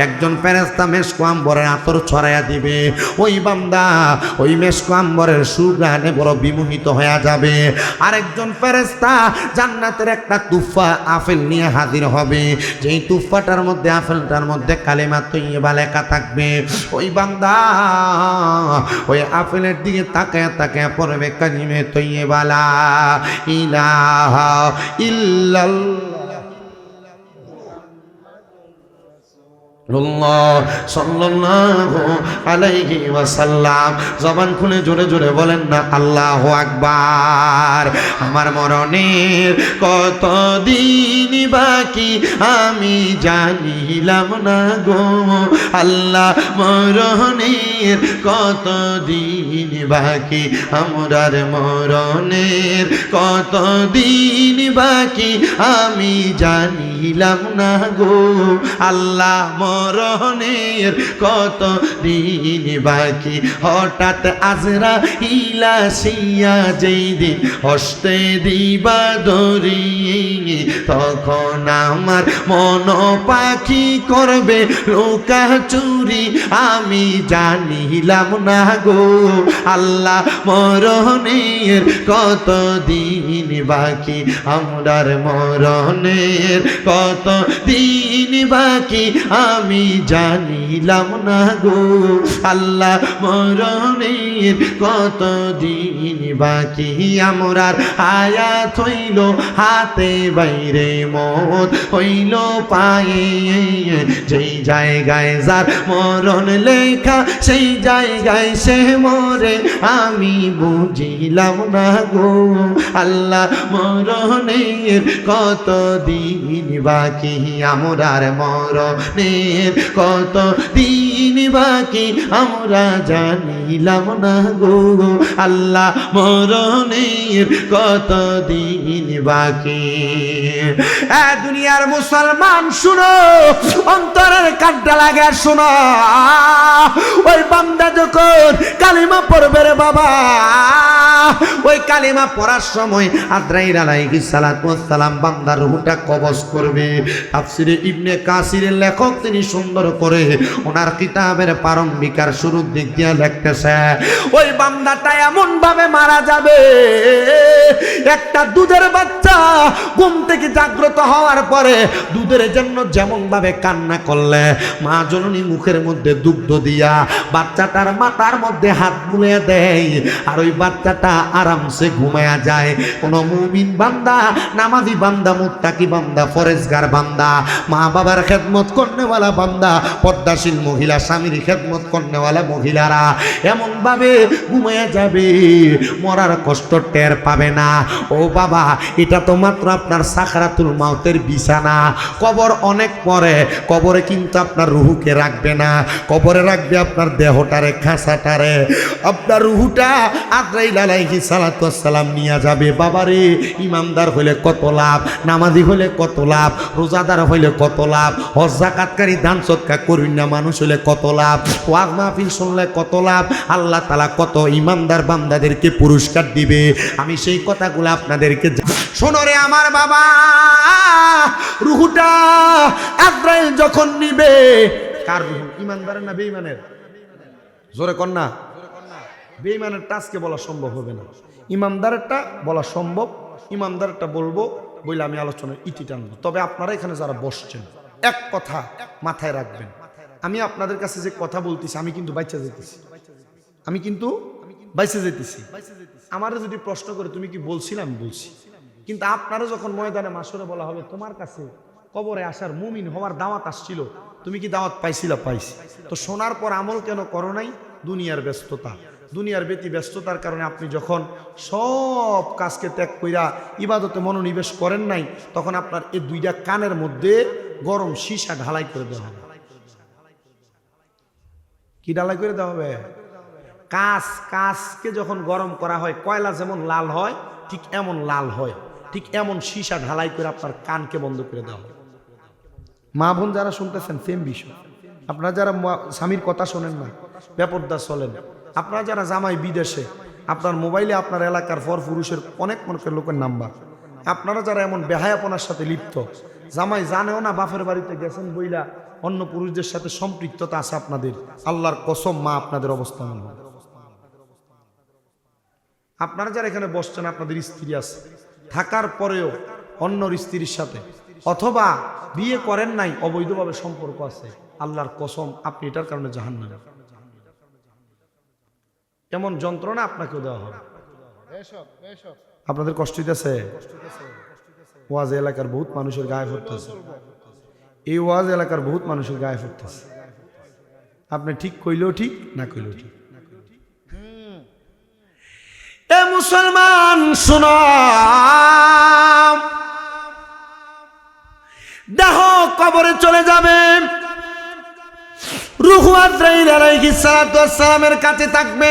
Speaker 2: একজন ফেরেশতা মেশকো আম্বরের আতর ছড়াইয়া দিবে, ওই বান্দা ওই মেশকো আম্বরের সুঘ্রাণে বড় বিমোহিত হয়ে যাবে। আরেকজন ফেরেশতা জান্নাতের একটা তুফা আপেল নিয়ে হাজির হবে, যেই তুফাটার মধ্যে, আপেলটার মধ্যে কালেমা তৈয়বা লেখা থাকবে। ওই বান্দা ওই আপেলের দিকে তাকায়া তাকায়া পড়বে কালিমে তৈয়বা লা ইলাহা ইল্লাল্লাহ সাল্লাল্লাহু আলাইহি ওয়াসাল্লাম। জবান খুলে জোরে জোরে বলেন না আল্লাহু আকবার। আমার মরণের কত দিন বাকি আমি জানিলাম না গো আল্লাহ, মরণের কত দিন বাকি, আমরার মরণের কত দিন বাকি আমি জানিলাম না গো আল্লাহ, মরণের কত দিন বাকি। হঠাৎ আজরাইল আসিয়া যেই দিন হস্তে দিবা ধরি, তখন আমার মন পাখি করবে লুকা চুরি আমি জানিলাম না গো আল্লাহ, মরণের কত দিন বাকি, আমরার মরণের কত দিন বাকি আমি জানিলাম না গো আল্লাহ, মরণের কত দিন বাকি। আমরার আয়াত হইল হাতে বাইরে, মত হইল পায়ে, যেই জায়গায় যার মরণ লেখা সেই জায়গায় সে মরে আমি বুঝিলাম না গো আল্লাহ, মরণের কত দিন বাকি, আমরার মরণের কত দিন বাকি আমরা জানিলাম না গো আল্লাহ, মরণের কত দিন বাকি। দুনিয়ার মুসলমান শুনো, অন্তরের কাঁটা লাগা শোনো, ওই বান্দা যখন কালিমা পড়বে রে বাবা, ওই কালিমা পড়ার সময় আজরাইল আলাইহিস সালাতু ওয়াস সালাম বান্দার রূহটা কবজ করবে। তাফসীরে ইবনে কাসিরের লেখক তিনি সুন্দর করে ওনার কিতাবের প্রারম্ভিকার শুরুর দিক দিয়ে লিখতেছে, ওই বান্দাটা এমন ভাবে মারা যাবে, একটা দুধের বাচ্চা
Speaker 1: রুহুটা ঘুম থেকে জাগ্রত হওয়ার পরে দুধের জন্য যেমন ভাবে কান্না করলে মা জননী মুখের মধ্যে দুগ্ধ দিয়া বাচ্চাটার মাথার মধ্যে হাত বুলিয়ে দেয় আর ওই বাচ্চাটা আরামসে ঘুমায়া যায়। কোন মুমিন বান্দা, নামাজি বান্দা, মুত্তাকি বান্দা, ফরেজগার বান্দা, মা বাবার খেদমত করনেওয়ালা বান্দা, পর্দাশীল মহিলা, স্বামীর খেদমত করনেওয়ালা মহিলারা এমন ভাবে ঘুমায়া যাবে, মরার কষ্ট টের পাবে না। ও বাবা, এটা তো মাত্র আপনার সাকরাতুল মাউতের বিছানা। কবর অনেক পরে, কবরে কিন্তু আপনার রুহুকে রাখবে না, কবরে রাখবে আপনার দেহটারে, খাঁচাটারে। আপনার রুহুটা আজরাইল আলাইহিস সালাতু ওয়াস সালাম নিয়ে যাবে। বাবারে, ইমানদার হইলে কত লাভ, নামাজি হইলে কত লাভ, রোজাদার হইলে কত লাভ, হজ যাকাতকারী দান সদকা করিনা মানুষ হইলে কত লাভ, ওয়াজ মাহফিল শুনলে কত লাভ। আল্লাহ তাআলা কত ইমানদার বান্দাদেরকে পুরস্কার দিবে। আমি সেই কথাগুলো আপনাদেরকে শোনো রে আমার বাবা। রুহুটা আজরাইল যখন নিবে, কার রুহু? ইমানদারের না বেঈমানের? জোরে কর না। বেঈমানেরটা আজকে বলা সম্ভব হবে না, ইমানদারেরটা বলা সম্ভব। ইমানদারেরটা বলবো বলে আমি আলোচনার ইতি টানবো। তবে আপনারা এখানে যারা বসছেন, এক কথা মাথায় রাখবেন, আমি আপনাদের কাছে যে কথা বলতেছি আমি কিন্তু বাইচা যেতেছি, আমি কিন্তু বাইচা যেতেছি। আমারও যদি প্রশ্ন করে তুমি কি বলছিলাম, আমি বলছি। কিন্তু আপনারা যখন ময়দানে মাশরে বলা হবে তোমার কাছে কবরে আসার, মুমিন হওয়ার দাওয়াত আসছিল, তুমি কি দাওয়াত পাইছিলা? পাইছি। তো শোনার পর আমল কেন করো নাই? দুনিয়ার ব্যস্ততা, দুনিয়ার ব্যস্ততার কারণে আপনি যখন সব কাজকে ত্যাগ কইরা ইবাদতে মনোনিবেশ করেন নাই, তখন আপনার এই দুইটা কানের মধ্যে গরম সীসা ঢালাই করে দেওয়া হবে। কি ঢালাই করে দেওয়া হবে? কাজকে যখন গরম করা হয়, কয়লা যেমন লাল হয় ঠিক এমন লাল হয়, ঠিক এমন সীসা ঢালাই করে আপনার কানকে বন্ধ করে দেওয়া হয়। মা বোন যারা শুনতেছেন সেম বিষয়। আপনারা যারা স্বামীর কথা শোনেন না, বেপরদা চলেন, আপনারা যারা জামাই বিদেশে, আপনার মোবাইলে আপনার এলাকার পর পুরুষের অনেক লোকের নাম্বার, আপনারা যারা এমন বেহায়াপনার সাথে লিপ্ত, জামাই জানেও না বাপের বাড়িতে গেছেন বইলা অন্য পুরুষদের সাথে সম্পৃক্ততা আছে আপনাদের, আল্লাহর কসম মা আপনাদের অবস্থা মনে হয়। আপনারা যারা এখানে বসছেন, আপনাদের স্ত্রী আছে, থাকার পরেও অন্যর স্ত্রীর সাথে, অথবা বিয়ে করেন নাই, অবৈধভাবে সম্পর্ক আছে, আল্লাহর কসম আপনি এটার কারণে জাহান্নামে। এমন যন্ত্রণা আপনাকেও দেওয়া হবে। আপনাদের কষ্ট হইতেছে? ওয়াজ এলাকার বহুত মানুষের গায়ে ফুটতেছে, এই ওয়াজ এলাকার বহুত মানুষের গায়ে ফুটতেছে। আপনি ঠিক কইলেও ঠিক, না কইলেও ঠিক। এ মুসলমান শুনো, দেহ কবরে চলে যাবে, রূহু আজরাইল আলাইহিস সালাতু ওয়াস সালামের কাছে থাকবে।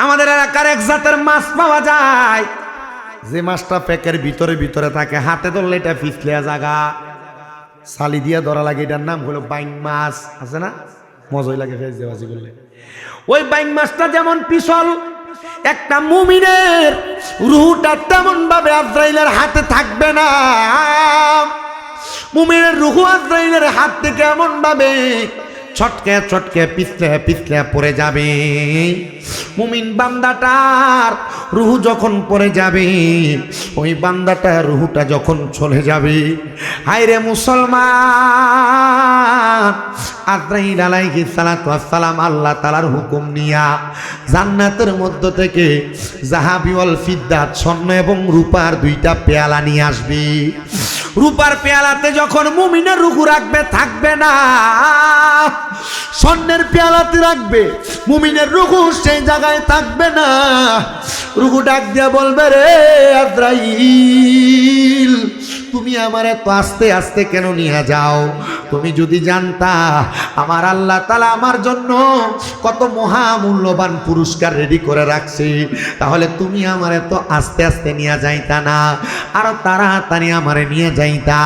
Speaker 1: আমাদের এলাকার এক জাতের মাছ পাওয়া যায়, যে মাছটা প্যাকের ভিতরে থাকে, হাতে ধরলে এটা পিছলিয়া জায়গা, সালি দিয়া ধরা লাগে, এটার নাম হলো বাইং মাছ। আছে না? মজাই লাগে ফেস দেবাজি করলে। ওই বাইং মাছটা যেমন পিছল, একটা মুমিনের রূহটা তেমন ভাবে আজরাইলের হাতে থাকবে না। মুমিনের রূহ আজরাইলের হাত থেকে এমন ভাবে ছটকে পিছলে পড়ে যাবে। মুমিন বান্দাটার রূহ যখন পড়ে যাবে, ওই বান্দাটার রূহটা যখন চলে যাবে, হায়রে মুসলমান, আজরাইল আলাইহিস সালাতু ওয়াস সালাম আল্লাহ তাআলার হুকুম নিয়া জান্নাতের মধ্য থেকে যাহাবি ওয়াল ফিদ্দাত, স্বর্ণ এবং রূপার দুইটা পেয়ালা নিয়ে আসবে। রূপার পেয়ালাতে যখন মুমিনের রূহ রাখবে, থাকবে না, স্বর্ণের পেয়ালাতে রাখবে, মুমিনের রূহ সেই জায়গায় থাকবে না। রূহ ডাক দিয়া বলবে, রে আজরাইল, তুমি আমার এত আস্তে আস্তে কেন নিয়ে যাও? তুমি যদি জানতা আমার আল্লাহ তাআলা আমার জন্য কত মহামূল্যবান পুরস্কার রেডি করে রাখছে, তাহলে তুমি আমার এত আস্তে আস্তে নিয়ে যাইতা না, আরো তাড়াতাড়ি আমারে নিয়ে যাইতা।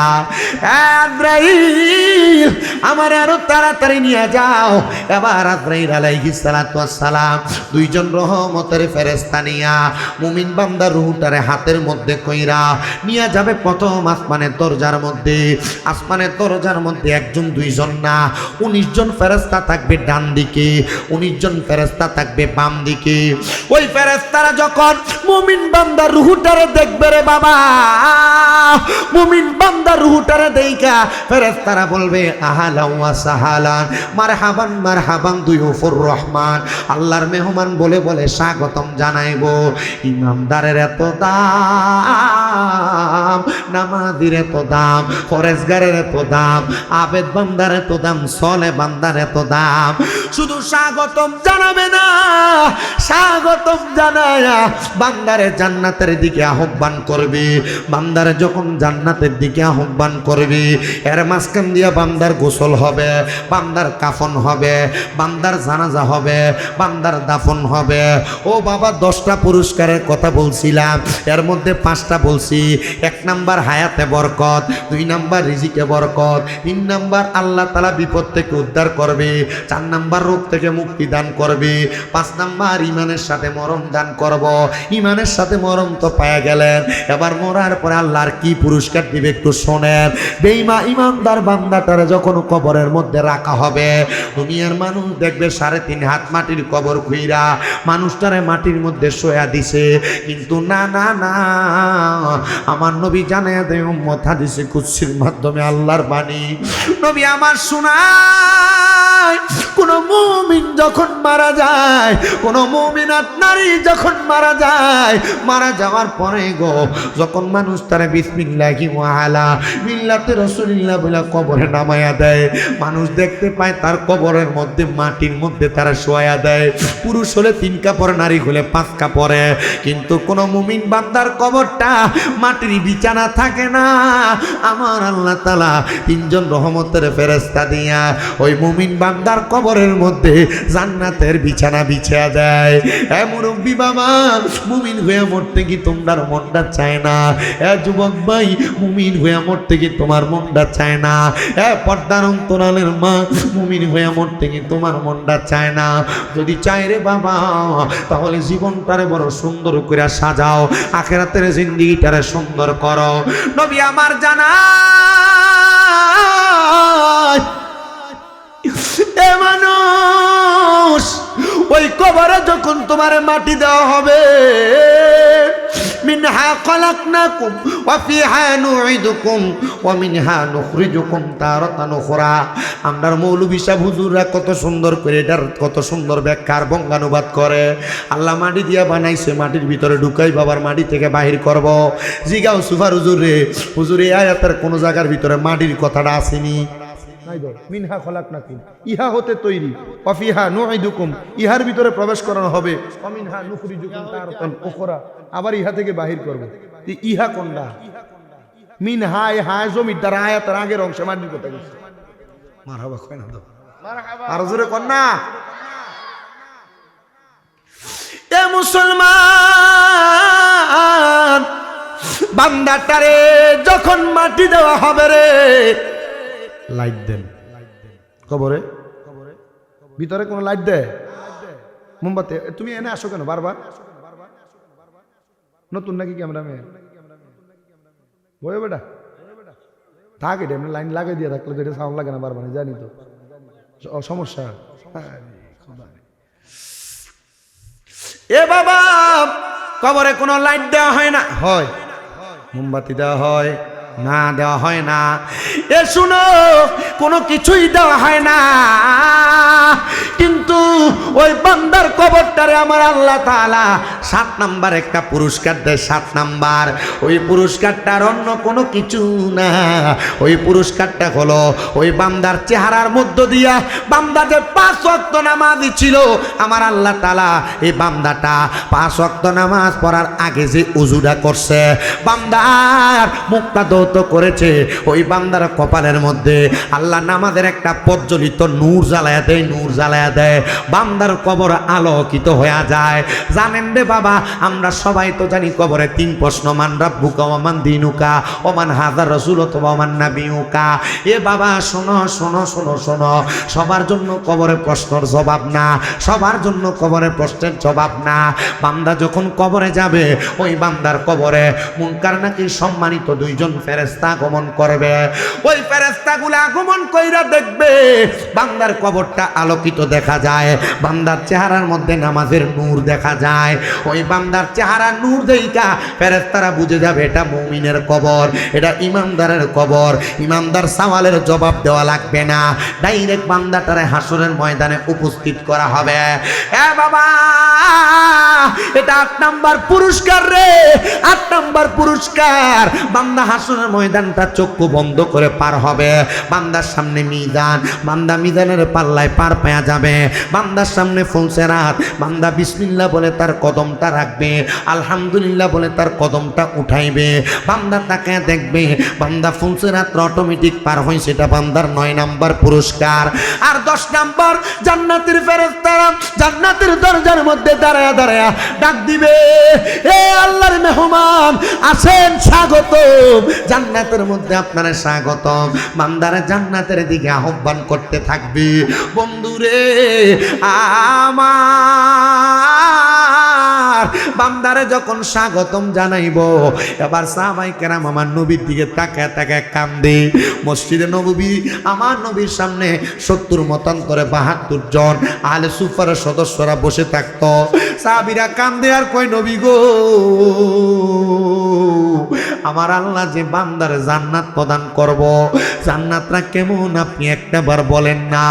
Speaker 1: আজরাইল, আমার আরো তাড়াতাড়ি নিয়ে যাও। এবার আজরাইল আলাইহিস সালাতু ওয়াস সালাম দুইজন রহমতের ফেরেশতা নিয়া মুমিন বান্দার রূহটারে হাতের মধ্যে কইরা নিয়ে যাবে প্রথম আসমানের দরজার মধ্যে, আসমানের দরজার মধ্যে একজন দুইজন না, 19 জন ফেরেশতা থাকবে ডান দিকে, 19 জন ফেরেশতা থাকবে বাম দিকে। ওই ফেরেশতারা যখন মুমিন বান্দার রূহটারে দেখবে রে বাবা, মুমিন বান্দার রূহটারে দেইখা ফেরেশতারা বলবে আহলান ওয়া সাহালান মারহাবান মারহাবান দুয়ুফুর রহমান। আল্লাহর মেহমান বলে বলে স্বাগতম জানাইবো। ইমানদারের এত দাম, নামাজীর এত দাম, ফরেজগারের এত দাম, আবেদ বান্দার এত দাম, সলে বান্দার এত দাম। শুধু স্বাগতম জানাবে না, স্বাগতম জানায়া বান্দারে জান্নাতের দিকে আহ্বান করবে। বান্দারে যখন জান্নাতের দিকে আহ্বান করবে, এর মাঝখান দিয়া বান্দার গোসল হবে, বান্দার কাফন হবে, বান্দার জানাজা হবে, বান্দার দাফন হবে। ও বাবা 10টা পুরস্কারের কথা বলছিলাম, এর মধ্যে 5টা বলছি। 1 নাম্বার হায়াতে বরকত, 2 নাম্বার রিজিকে বরকত, 3 নাম্বার আল্লাহ তাআলা বিপদ থেকে উদ্ধার করবে, 4 নাম্বার রোগ থেকে মুক্তি দান করবে, 5 নাম্বার ইমানের সাথে মরণ দান করব। ইমানের সাথে মরণ তো পায়া গেলেন, এবার মরার পরে আল্লাহর কি পুরস্কার দিবে একটু শোনেন। ইমানদার বান্দাটারে যখন কবরের মধ্যে রাখা হবে, দুনিয়ার মানুষ দেখবে 3.5 হাত মাটির কবর খুইরা মানুষটারে মাটির মধ্যে শোয়া দিছে, কিন্তু না না না, আমার নবী জানায়া দেয় উম্মত হাদিসে কুদসির মাধ্যমে আল্লাহর বাণী। নবী আমার শোনায়, কোন মুমিন যখন মারা যায়, কোন মুমিনাত নারী যখন মারা যায়, মারা যাওয়ার পরে গো যখন মানুষ তারা বিসমিল্লাহি ওয়া আলা মিল্লাতে রাসূলিল্লাহ বলে কবরে নামায়া দেয়, মানুষ দেখতে পায় তার কবরের মধ্যে মাটির মধ্যে তারা শোয়া দেয়। পুরুষ হলে 3 কাপড়, নারী হলে 5 কাপড়ে, কিন্তু কোন মুমিন বান্দার কবরটা মাটির বিছানা থাকে না। আমার আল্লাহ তাআলা 3 জন রহমতের ফেরেশতা দিয়া ওই মুমিন বান্দার কবরের মধ্যে জান্নাতের বিছানা বিছিয়ে দেয়। এ মুরব্বি বাবা, মুমিন হয়ে মরতে কি তোমার মনটা চায় না? এ যুবক ভাই, মুমিন হয়ে মরতে কি তোমার মনটা চায় না? এ পর্দার অন্তরালের মা, মুমিন হয়ে মরতে কি তোমার মনটা চায় না? যদি চায় রে বাবা, তাহলে জীবনটারে বড় সুন্দর করে সাজাও, আখিরাতের জিন্দেগিটারে সুন্দর করো। নবী আমার জানা এ মানুষ, ওই কবরে যখন তোমার মাটি দেওয়া হবে, মিনহা খলাকনাকুম ওয়া ফিহা নুঈদুকুম ওয়া মিনহা নুখরিজুকুম তারাতান উখরা। আমরার মৌলভী সাহেব হুজুররা কত সুন্দর করে এটার কত সুন্দর ব্যাখ্যার বঙ্গানুবাদ করে। আল্লাহ মাটি দিয়া বানাইছে, মাটির ভিতরে ঢুকাই বাবার মাটি থেকে বাহির করব। জিগাও সুফার হুজুর রে, হুজুর এই আয়াতের কোন জায়গার ভিতরে মাটির কথাটা আসেনি। মিনহা খলাকনাকুম, ইহা হতে তৈরি, ওয়া ফিহা নুঈদুকুম, ইহার ভিতরে প্রবেশ করানো হবে, ওয়া মিনহা নুখরিজুকুম তারাতান উখরা, আবার ইহা থেকে বাহির করব। ইহা কোনটা? মিনহা, ইহা জমির দ্বারা আয়াতের আগের অংশে মাটির কথা বলছে। মারহাবা কয় না তো, আর জোরে কোন না। এ মুসলমান বান্দাটারে যখন মাটি দেওয়া হবে রে, লাইট দেন কবরে, ভিতরে কোন লাইট দেয়? মোমবাতি। তুমি এনে আসো কেন বারবার? নতুন নাকি ক্যামেরাম্যান? বয়ে বেটা থাক, এটা এমনি লাইন লাগাই দিয়ে থাকলে তো এটা সাউন্ড লাগে না বারবার, জানি তো সমস্যা। এ বাবা, কবরে কোনো লাইট দেওয়া হয় না? হয়। মোমবাতি দেওয়া হয় না? দেওয়া হয় না। এ শুনো, কোনো কিছুই দেওয়া হয় না, কিন্তু ওই বান্দার কবরটারে আমার আল্লাহ তাআলা 7 নাম্বার একটা পুরস্কার দেয়। 7 নাম্বার ওই পুরস্কারটার অন্য কোনো কিছু না, ওই পুরস্কারটা হলো ওই বান্দার চেহারার মধ্য দিয়া, বান্দা যে 5 ওয়াক্ত নামাজি ছিল, আমার আল্লাহ তাআলা এই বান্দাটা 5 ওয়াক্ত নামাজ পড়ার আগে যে উজুটা করছে, বান্দার মুখটা ধৌত করেছে, ওই বান্দার কপালের মধ্যে আল্লাহ নামাজের একটা প্রজ্বলিত নূর জ্বালায়া দেয়, নূর জ্বালায়া দেয়। বান্দার কবর আলোকিত হয়ে যায়। জানেন রে বাবা, আমরা সবাই তো জানি কবরে 3 প্রশ্ন, মান রাব্বুকা ওয়া মান দীনুকা ওয়া মান হাযা রাসূলুকা ওয়া মান নাবিয়ুকা। এ বাবা শোনো শোনো শোনো শোনো, সবার জন্য কবরে প্রশ্নের জবাব না, সবার জন্য কবরে প্রশ্নের জবাব না। বান্দা যখন কবরে যাবে, ওই বান্দার কবরে মুনকার নাকির সম্মানিত 2 জন ফেরেশতা আগমন করবে। ওই ফেরেশতাগুলো আগমন কইরা দেখবে বান্দার কবরটা আলোকিত দেখা যায়, বান্দার চেহারার মধ্যে নামাজের নূর দেখা যায়। ওই বান্দার চেহারা নূর দেইকা ফেরেশতারা বুঝে যাবে এটা মুমিনের কবর, এটা ইমানদারের কবর। ইমানদার সওয়ালের জবাব দেওয়া লাগবে না, ডাইরেক্ট বান্দাটারে হাসরের ময়দানে উপস্থিত করা হবে। এ বাবা, এটা 8 নাম্বার পুরস্কার রে, 8 নাম্বার পুরস্কার। বান্দা হাসরের ময়দানটা চক্ষু বন্ধ করে পার হবে। বান্দার সামনে মিজান, বান্দা মিজানের পাল্লায় পার পায়া যাবে। বান্দার সামনে ফুলসেরাত, বান্দা বিসমিল্লাহ বলে তার কদমটা রাখবে, আলহামদুলিল্লাহ বলে তার কদমটা উঠাইবে। বান্দা তাকে দেখবে, বান্দা ফুলসেরাত অটোমেটিক পার হয়, সেটা বান্দার 9 নাম্বার পুরস্কার। আর 10 নাম্বার, জান্নাতের ফেরেশতারা জান্নাতের দরজার মধ্যে দাঁড়ায়া দাঁড়ায়া ডাক দিবে, এ আল্লাহর মেহমান আসেন, স্বাগতম, জান্নাতের মধ্যে আপনারা স্বাগতম। বান্দারা জান্নাতের দিকে আহ্বান করতে থাকবে। বন্ধুরে আমার, বান্দারে যখন স্বাগতম জানাইব, এবার সাহাবায়ে কেরাম আমার নবীর দিকে তাকায় তাকায় কান্দে। মসজিদে নববী আমার নবীর সামনে 70 মতান্তরে 72 জন আহলে সুফার সদস্যরা বসে থাকতো। সাহাবীরা কান্দে আর কয়, নবী গো, আমার আল্লাহ যে বান্দার জান্নাত প্রদান করব, জান্নাতটা কেমন আপনি একটাবার বলেন না।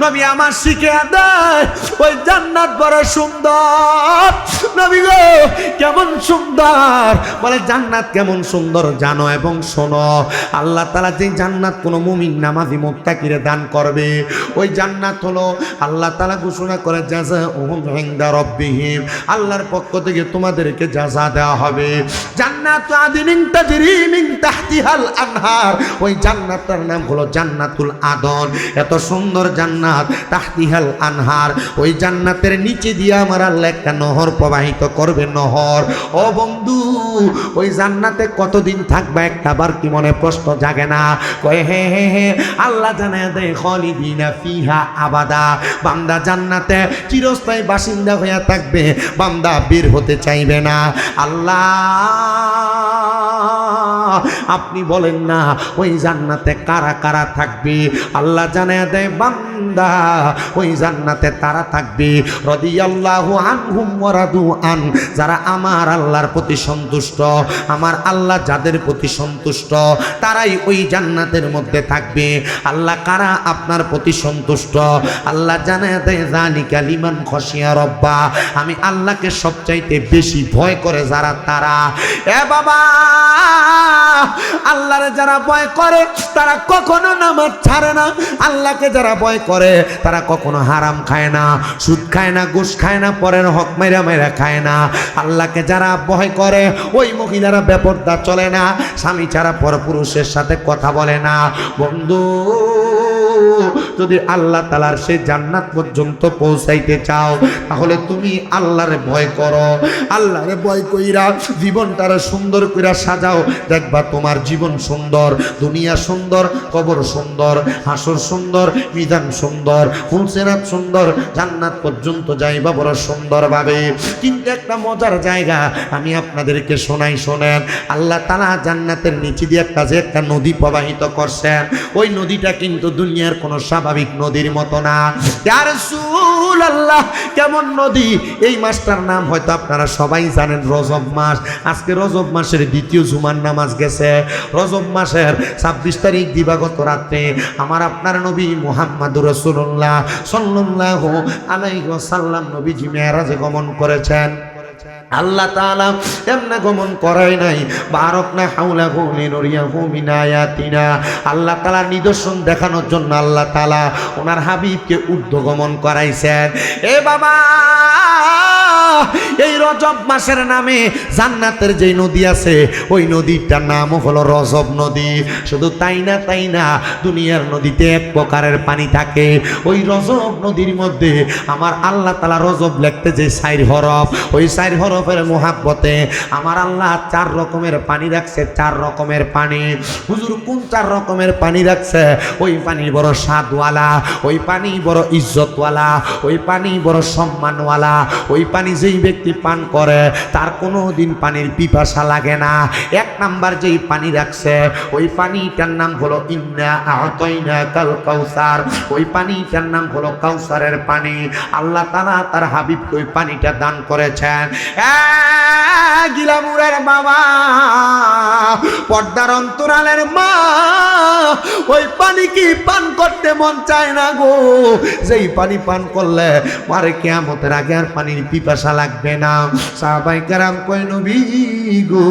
Speaker 1: নবী আমার শিখে দেয়, ওই জান্নাত বড় সুন্দর। নবী গো, কেমন সুন্দর? বলে জান্নাত কেমন সুন্দর জানো এবং শোনো, আল্লাহ তাআলা যে জান্নাত কোনো মুমিন নামাজি মুত্তাকিরে দান করবে, ওই জান্নাত হলো আল্লাহ তাআলা ঘোষণা করে জাযাউহুম ইনদা রাব্বিহিম, আল্লাহর পক্ষ থেকে তোমাদেরকে জাযা দেওয়া হবে। জান্নাতু আদিনিন তাজরি মিন তাহতিহাল আনহার, ওই জান্নাতটার নাম হলো জান্নাতুল আদন। এত সুন্দর জান্নাত, তাহতিহাল আনহার, ওই জান্নাতের নিচে দিয়ে আমার আল্লাহ একটা নহর প্রবাহিত করবে, নহর। ও বন্ধু, ওই জান্নাতে কতদিন থাকবে একটাবার কি মনে প্রশ্ন জাগে না? কয় হে হে হে, আল্লাহ জানায় দেয় খালিদিনা ফিহা আবাদা, বান্দা জান্নাতে চিরস্থায়ী বাসিন্দা হয়ে থাকবে, বান্দা বের হতে চাইবে না। আল্লাহ আপনি বলেন না ওই জান্নাতে কারা কারা থাকবে? আল্লাহ জানায় দেয় বান্দা ওই জান্নাতে তারা থাকবে রাদিয়াল্লাহু আনহুম ওয়া রাদু আন, যারা আমার আল্লাহর প্রতি সন্তুষ্ট, আমার আল্লাহ যাদের প্রতি সন্তুষ্ট তারাই ওই জান্নাতের মধ্যে থাকবে। আল্লাহ কারা আপনার প্রতি সন্তুষ্ট? আল্লাহ জানায় দেয় যালিকা লিমান খাশিয়া রব্বা, আমি আল্লাহকে সবচাইতে বেশি ভয় করে যারা তারা। এ বাবা, আল্লাহরে যারা ভয় করে তারা কখনো নামাজ ছাড়ে না। আল্লাহকে যারা ভয় করে তারা কখনো হারাম খায় না, সুদ খায় না, ঘুষ খায় না, পরের হক মাইরা মাইরা খায় না। আল্লাহকে যারা ভয় করে ওই মহিলারা বেপরদা চলে না, স্বামী ছাড়া পরপুরুষের সাথে কথা বলে না। বন্ধু, যদি আল্লাহ তাআলার সেই জান্নাত পর্যন্ত পৌঁছাইতে চাও, তাহলে তুমি আল্লাহরে ভয় করো। আল্লাহরে ভয় কইরা জীবনটারে সুন্দর কইরা সাজাও, দেখবা তোমার জীবন সুন্দর, দুনিয়া সুন্দর, কবর সুন্দর, হাসর সুন্দর, মিজান সুন্দর, ফুলসিরাত সুন্দর, জান্নাত পর্যন্ত যাইবা বড় সুন্দরভাবে। কিন্তু একটা মজার জায়গা আমি আপনাদেরকে শোনাই, শোনেন। আল্লাহ তাআলা জান্নাতের নিচে দিয়ে একটা নদী প্রবাহিত করছেন। ওই নদীটা কিন্তু দুনিয়ার কোনো স্বাভাবিক নদীর মতো না। ইয়া রাসূলুল্লাহ, কেমন নদী? এই মাসটার নাম হয়তো আপনারা সবাই জানেন, রজব মাস। আজকে রজব মাসের দ্বিতীয় জুমার নামাজ গেছে। রজব মাসের 26 তারিখ দিবাগত রাত্রে আমার আপনার নবী মুহাম্মদুর রাসূলুল্লাহ সাল্লাল্লাহু আলাইহি ওয়াসাল্লাম নবীজি মেরাজে গমন করেছেন। আল্লাহ তাআলা এমনি গমন করাই নাই, বারাকনা হাওলাহু লিনুরিয়াহু মিন আয়াতিনা, আল্লাহ তাআলা নিদর্শন দেখানোর জন্য আল্লাহ তাআলা ওনার হাবিবকে ঊর্ধ্ব গমন করাইছেন। এ বাবা, এই রজব মাসের নামে জান্নাতের যে নদী আছে ওই নদীটার নাম হলো রজব নদী। শুধু তাই না দুনিয়ার নদীতে এক প্রকারের পানি থাকে, ওই রজব নদীর মধ্যে আমার আল্লাহ তাআলা রজব লিখতে যে 4 হরফ, ওই 4 হরফের মোহাব্বতে আমার আল্লাহ 4 রকমের পানি রাখছে। 4 রকমের পানি। হুজুর কোন 4 রকমের পানি রাখছে? ওই পানি বড় স্বাদওয়ালা, ওই পানি বড় ইজ্জতওয়ালা, ওই পানি বড় সম্মানওয়ালা। ওই পানি যেই ব্যক্তি পান করে তার কোনো দিন পানির পিপাসা লাগে না। 1 নাম্বার যেই পানি রাখছে ওই পানিটার নাম হলো ইন্না আ'তাইনাকাল কাউসার। ওই পানিটার নাম হলো কাউসারের পানি। আল্লাহ তাআলা তার হাবিবকে ওই পানিটা দান করেছেন। গিলামুরের বাবা, পর্দার অন্তরালের মা, ওই পানি কি পান করতে মন চায় না গো? যেই পানি পান করলে মারে কিয়ামতের আগে আর পানির পিপাসা লাগবে না। সাহাবায়ে কেরাম কয় নবী গো,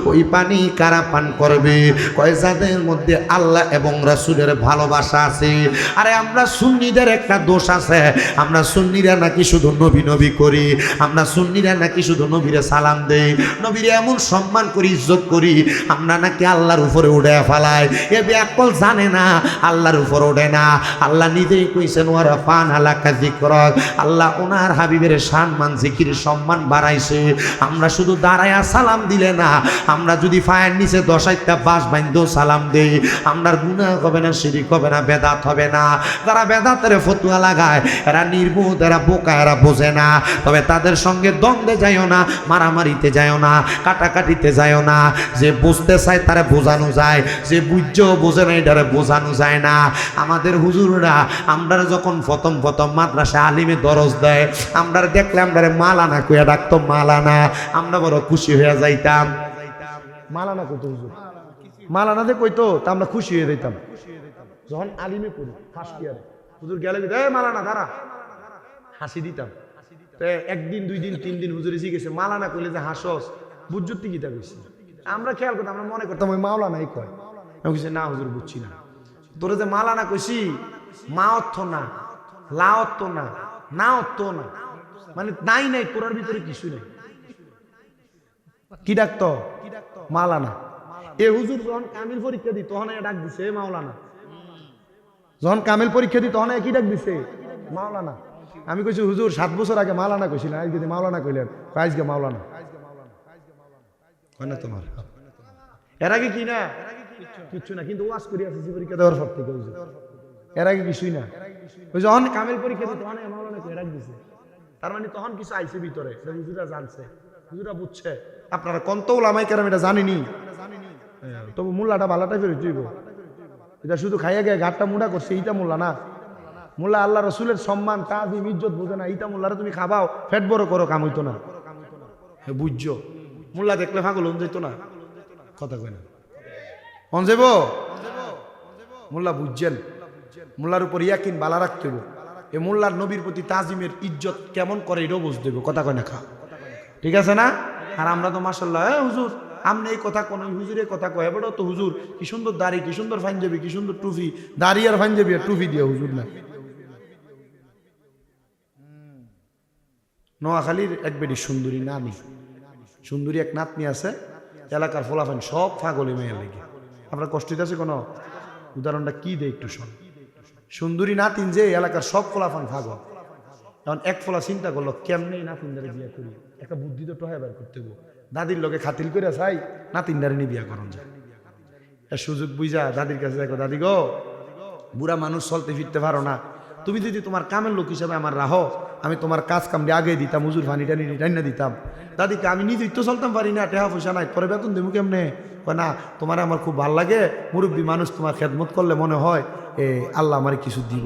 Speaker 1: ওই পানি কারা পান করবে? কয় যাদের মধ্যে আল্লাহ এবং রাসূলের ভালোবাসা আছে। আরে আমরা সুন্নিদের একটা দোষ আছে, আমরা সুন্নিরা নাকি শুধু নবী নবী করি, আমরা সুন্নিরা নাকি শুধু নবীরে সালাম দেই, নবীরে এমন সম্মান করি, ইজ্জত করি, আমরা নাকি আল্লাহর উপরে উড়ে ফেলাই। এ বেআক্কেল জানে না আল্লাহর উপর ওঠে না। আল্লাহ নিজেই কইছেন ওয়ারাফান আলাকা যিকরাক, আল্লাহ ওনার হাবিবের সম্মান জিকির সম্মান বাড়াইছে। আমরা শুধু দাঁড়ায়া সালাম দিলে না, আমরা যদি ফায়ের নিচে 10টা বাঁশ বাইন্ধেও সালাম দেই, আমরার গুনাহ হবে না, শিরক হবে না, বেদাত হবে না। যারা বেদাতের ফতোয়া লাগায় এরা নির্বোধ, এরা বোকা, এরা বোঝে না। তবে তাদের সঙ্গে দ্বন্দ্বে যাইও না, মারামারিতে যাইও না, কাটাকাটিতে যাইও না। যে বুঝতে চায় তারা বোঝানো যায়, যে বুঝছেও বোঝে না এটারে বোঝানো যায় না। আমাদের হুজুররা আমরা যখন প্রথম মাদ্রাসা আলিমে দরজ দেয়, আমরা দেখলে আমরা মালানা কইয়া ডাকতো মালানা, আমরা বড় খুশি হয়ে যাইতাম।
Speaker 2: মালানা কইতো হুজুর, মালানা যে কইতো তা আমরা খুশি হয়ে যেতাম। যখন আলিমে পড়ি ফার্স্ট ইয়ারে হুজুর গেলে মালানা দাঁড়া, হাসি দিতাম। একদিন 2 দিন 3 দিন হুজুর এসে গেছে, মালানা কইলে যে হাসস বুঝজুতি গীতা কইছি। আমরা খেয়াল করতাম, আমরা মনে করতাম ওই মাওলানাই কয়। আমি কইছি না হুজুর বুঝছি না, তোরে যে মালানা কইছি মা অর্থ না, লা অর্থ না, না অর্থ না, মানে নাই তোরার ভিতরে কিছু নেই। কি ডাকতো? মালানা। এ হুজুর যখন কামিল পরীক্ষা দিই তখন ডাক দিছে মাওলানা। যখন কামিল পরীক্ষা দিই তখন কি ডাক দিছে? মাওলানা। আমি কইছি হুজুর 7 বছর আগে মাওলানা কইছিলেন, আজকে মাওলানা কইলেন। আজকে মাওলানা হয় না তোমার? এর আগে কি না কিচ্ছু না, কিন্তু ওয়াজ করি আসছি পরীক্ষা দেওয়ার পর থেকে হুজুর। এর আগে কিছুই না। ওই যখন কামিল পরীক্ষা দিই তখন মাওলানা কই ডাক দিছে। তার মানে তখন কিছু আইছে ভিতরে, হুজুরা জানছে, হুজুরা বুঝছে। আপনারা কত ওলামায়ে কেরাম এটা জানেনি, তবু মোল্লাটা ভালোটাই ফেরত দিব। এটা শুধু খাইয়া গিয়ে ঘাটটা মুড়া করছে, এইটা মোল্লা না। মোল্লা আল্লাহ রসুলের সম্মান তাজিম ইজ্জত বোঝে না। এইটা মোল্লারা তুমি খাবাও, ফেট বড় করো, কাম হইতো না। বুঝছো? মোল্লা দেখলে পাগল হন যেত না, কথা কয় না হন যাব। মোল্লা বুঝছেন, মোল্লার উপর ইয়াকিন বালা রাখতে হবে। এ মোল্লার নবীর প্রতি তাজিমের ইজ্জত কেমন করে এটাও বুঝতে হবে, কথা কয় না খা, ঠিক আছে না? আর আমরা তো মাশাআল্লাহ হুজুর আপনি এই কথা কোন হুজুর এই কথা কয়, এবারও তো হুজুর কি সুন্দর দাড়ি, কি সুন্দর পাঞ্জাবি, কি সুন্দর টুপি, দাড়ি আর পাঞ্জাবি আর টুপি দিয়ে হুজুর না। নোয়াখালীর এক বেটি সুন্দরী নানি, সুন্দরী এক নাতনি আছে, এলাকার ফলাফান সব পাগলি মেয়ের লেগে। আপনার কষ্ট আছে কোনো? উদাহরণটা কি দেয় একটু শোন। সুন্দরী নাতিন যে এলাকার সব ফলাফান পাগল। এখন এক ফলা চিন্তা করলো কেমনি নাতিনদারে বিয়া করি, একটা বুদ্ধি তো টহে বের করতে হবো। দাদির লগে খাতিল করে চাই নাতিনদারে নিয়ে বিয়া করন যায়। সুযোগ বুঝা দাদির কাছে দেখো, দাদি গো বুড়া মানুষ চলতে ফিরতে পারো না, তুমি যদি তোমার কামের লোক হিসাবে আমার রাহো, আমি তোমার কাজ কামড়ে আগে দিতাম, হুজুর ফানি টানি টাইনা দিতাম। দাদিকে আমি নিজেই তো চলতাম পারি না, টেহা পয়সা নাই, পরে বেতন দেবো কেমনে? না তোমার আমার খুব ভাল লাগে, মুরব্বী মানুষ, তোমার খেদমত করলে মনে হয় আল্লাহ আমার কিছু দিব।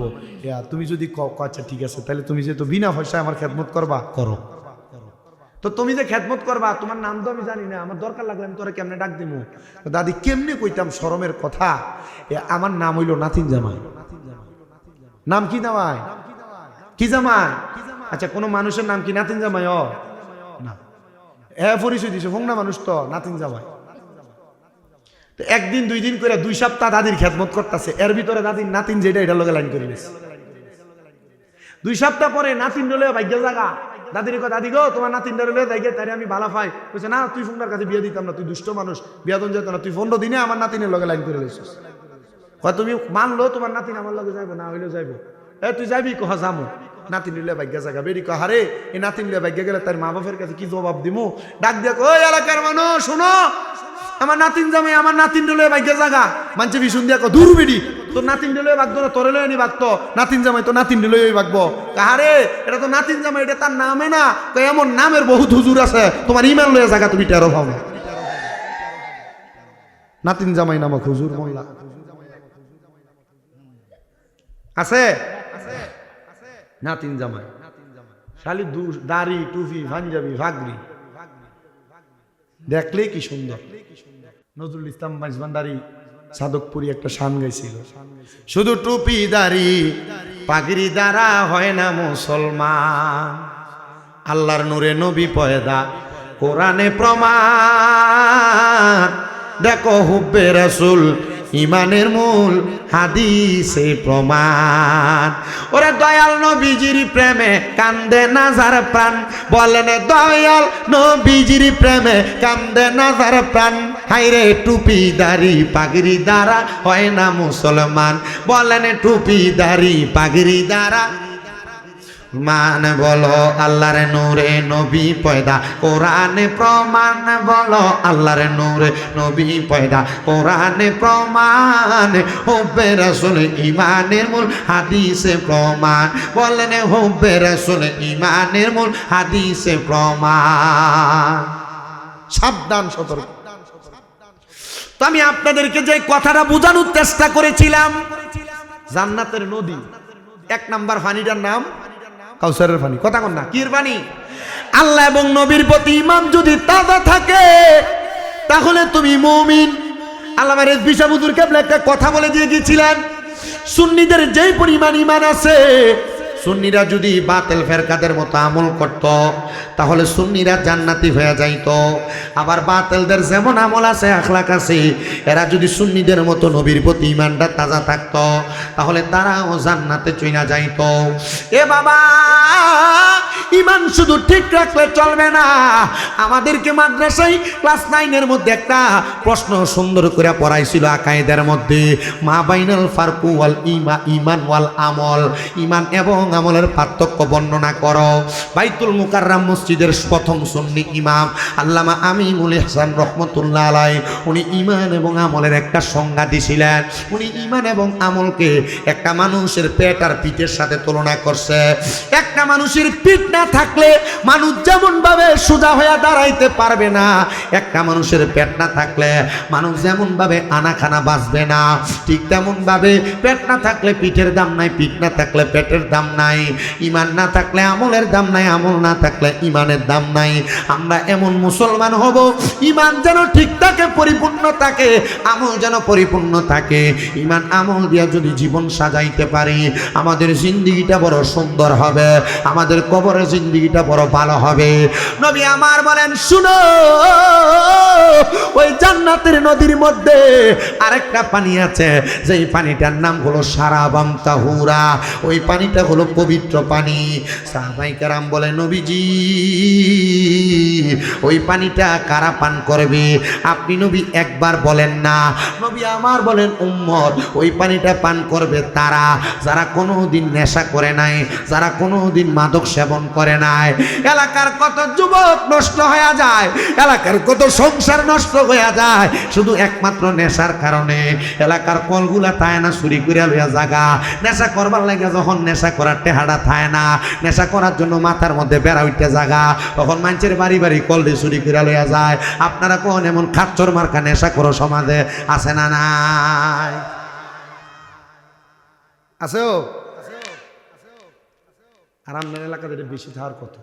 Speaker 2: তুমি যদি আচ্ছা ঠিক আছে, তাহলে তুমি যেহেতু বিনা পয়সায় আমার খেদমত করবা, করো। তো তুমি যে খেদমত করবা, তোমার নাম তো আমি জানি না, আমার দরকার লাগলে আমি তোরা কেমনে ডাক দিব? দাদি কেমনে কইতাম শরমের কথা, আমার নাম হইল নাতিন জামাই। নাম কি জামাই? কি জামাই? আচ্ছা কোন মানুষের নাম কি নাতিন জামাই? না, পরিচয় দিছে ফোংনা মানুষ তো নাতিন জামাই। একদিন 2 দিন করে 2 সপ্তাহ দাদির খেদমত করতেছে, এর ভিতরে দাদির নাতিন যেটা এটা লগে লাইন করে নিয়েছে। 2 সপ্তাহ পরে নাতিন হলে ভাগ্য জাগা দাদির কয় দাদি গো তোমার নাতিনটা রইলে যাই গে, তাই আমি ভালো পাই। বলছে না তুই ফোনটার কাছে বিয়ে দিতাম না, তুই দুষ্ট মানুষ, বিয়াদন যেত না, তুই 15 দিনে আমার নাতিনের লগে লাইন করে লইছিস। কয় তুমি মানলো তোমার নাতিন আমার লগে যাইবো, না হইলেও যাইবো। তুই যাবি? কহ যামো। নাতিন নিলে ভাগ্যা জায়গা বেরি কহ হারে এই নাতিন নিলে ভাগ্যা গেলে তার মা বাপের কাছে কি জবাব দিমু? ডাক দিয়ে ওই এলাকার মানুষ শোনো, আমার নাতিন জামাই আমার নাতিন নিলে ভাগ্যা জায়গা। মানছে বিশুন দিয়া দূর বেডি, তোর নাতিন নিলে ভাগতো না, তোরে লয়ে নি ভাগতো, নাতিন জামাই তো নাতিন নিলে ভাগবো। কাহারে এটা তো নাতিন জামাই, এটা তার নামে না। এমন নামের বহুত হুজুর আছে, তোমার ইমান লয়ে জায়গা তুমি টেরো ভাও না। নাতিন জামাই নামক হুজুর মোল্লা আছে, নাতিন জামাই শালি দাড়ি টুপি পাঞ্জাবি ভাগরি দেখলে কি সুন্দর। নজরুল ইসলাম মাইজভান্ডারি সাদকপুরি একটা শান গাইছিল, শুধু টুপি দাড়ি পাগড়ি দ্বারা হয় না মুসলমান, আল্লাহর নূরে নবী পয়দা কোরআনে প্রমাণ, দেখো হুব্বে রাসূল ইমানের মূল হাদিসে প্রমাণ। ওরে দয়াল নবীজির প্রেমে কান্দে নাজার প্রাণ, বলেন দয়াল নবীজির প্রেমে কান্দে নাজার প্রাণ, হাইরে টুপি দাড়ি পাগড়ি দ্বারা হয় না মুসলমান, বলেন টুপি দাড়ি পাগড়ি দ্বারা মান, বলো আল্লাহর নূরে নবী পয়দা কোরআনে প্রমাণ, বলো আল্লাহর নূরে নবী পয়দা কোরআনে প্রমাণ, হুব্বে রাসূল ইমানের মূল হাদিসে প্রমাণ, বলেন হুব্বে রাসূল ইমানের মূল হাদিসে প্রমাণ। সাবধান, সতর্ক। তো আমি আপনাদেরকে যে কথাটা বোঝানোর চেষ্টা করেছিলাম, জান্নাতের নদী 1 নাম্বার পানিটার নাম কাউসারের পানি। কথা কন না, কির পানি? আল্লাহ এবং নবীর প্রতি ঈমান যদি তাজা থাকে তাহলে তুমি মুমিন। আল্লামা রেজভী সাহেব হুজুর কেবলা একটা কথা বলে দিয়ে গিয়েছিলেন, সুন্নিদের যেই পরিমাণ ঈমান আছে, সুন্নিরা যদি বাতিল ফেরকাদের মতো আমল করত তাহলে সুন্নিরা জান্নাতি হয়ে যাইত। আবার বাতিলদের যেমন আমল আছে আখলাক আছে, এরা যদি সুন্নিদের মতো নবীর প্রতি ঈমানটা তাজা থাকত তাহলে তারাও জান্নাতে চইলা যাইত। এ বাবা, ঈমান শুধু ঠিক রাখলে চলবে না। আমাদেরকে মাদ্রাসায় ক্লাস 9 মধ্যে একটা প্রশ্ন সুন্দর করে পড়াইছিল আকায়েদের মধ্যে, মা বাইনাল ফারকু ওয়াল ঈমান ওয়াল আমল, ঈমান এবং আমলের পার্থক্য বর্ণনা করো। বাইতুল মুকাররম মসজিদের প্রথম সুন্নি ইমাম আল্লামা আমিনুল ইহসান রহমতুল্লাহ আলাইহি, উনি ঈমান এবং আমলের একটা সংজ্ঞা দিয়েছিলেন। উনি ঈমান এবং আমলকে একটা মানুষের পেট আর পিঠের সাথে তুলনা করছে। একটা মানুষের পিঠ না থাকলে মানুষ যেমন ভাবে সোজা হয়ে দাঁড়াইতে পারবে না, একটা মানুষের পেট না থাকলে মানুষ যেমন ভাবে আনাখানা বাঁচবে না, ঠিক তেমন ভাবে পেট না থাকলে পিঠের দাম নাই, পিঠ না থাকলে পেটের দাম নাই, ঈমান না থাকলে আমলের দাম নাই, আমল না থাকলে ঈমানের দাম নাই। আমরা এমন মুসলমান হব, ঈমান যেন ঠিক থাকে, পরিপূর্ণ থাকে, আমল যেন পরিপূর্ণ থাকে। ঈমান আমল দিয়া যদি জীবন সাজাইতে পারি, আমাদের জিন্দেগিটা বড় সুন্দর হবে, আমাদের কবরের জিন্দেগিটা বড় ভালো হবে। নবী আমার বলেন, শুনো, ওই জান্নাতের নদীর মধ্যে আরেকটা পানি আছে, যেই পানিটার নাম হলো সারাবাম তাহুরা। ওই পানিটা হলো পবিত্র পানি। সাহাবায়ে কেরাম বলে, নবীজি ওই পানিটা কারা পান করবে? আপনি নবী একবার বলেন না। নবী আমার বলেন, উম্মত, ওই পানিটা পান করবে তারা যারা কোনোদিন নেশা করে নাই, যারা কোনোদিন মাদক সেবন করে নাই। এলাকার কত যুবক নষ্ট হয়ে যায়, এলাকার কত সংসার নষ্ট হয়ে যায় শুধু একমাত্র নেশার কারণে। এলাকার কলগুলা থায় না, চুরি করে লইয়া জাগা। নেশা করবার লাগে যখন নেশা করার টেহাড়া থায় না, নেশা করার জন্য মাথার মধ্যে বেড়া উঠতে জাগা, তখন মানুষের বাড়ি বাড়ি কল দিয়ে চুরি করে লইয়া যায়। আপনারা কোন এমন খাচ্চর মার্কা নেশা করো সমাজে আছে না নাই? আছে ও? আর আপনার এলাকাতে এটা বেশি থাকার কথা,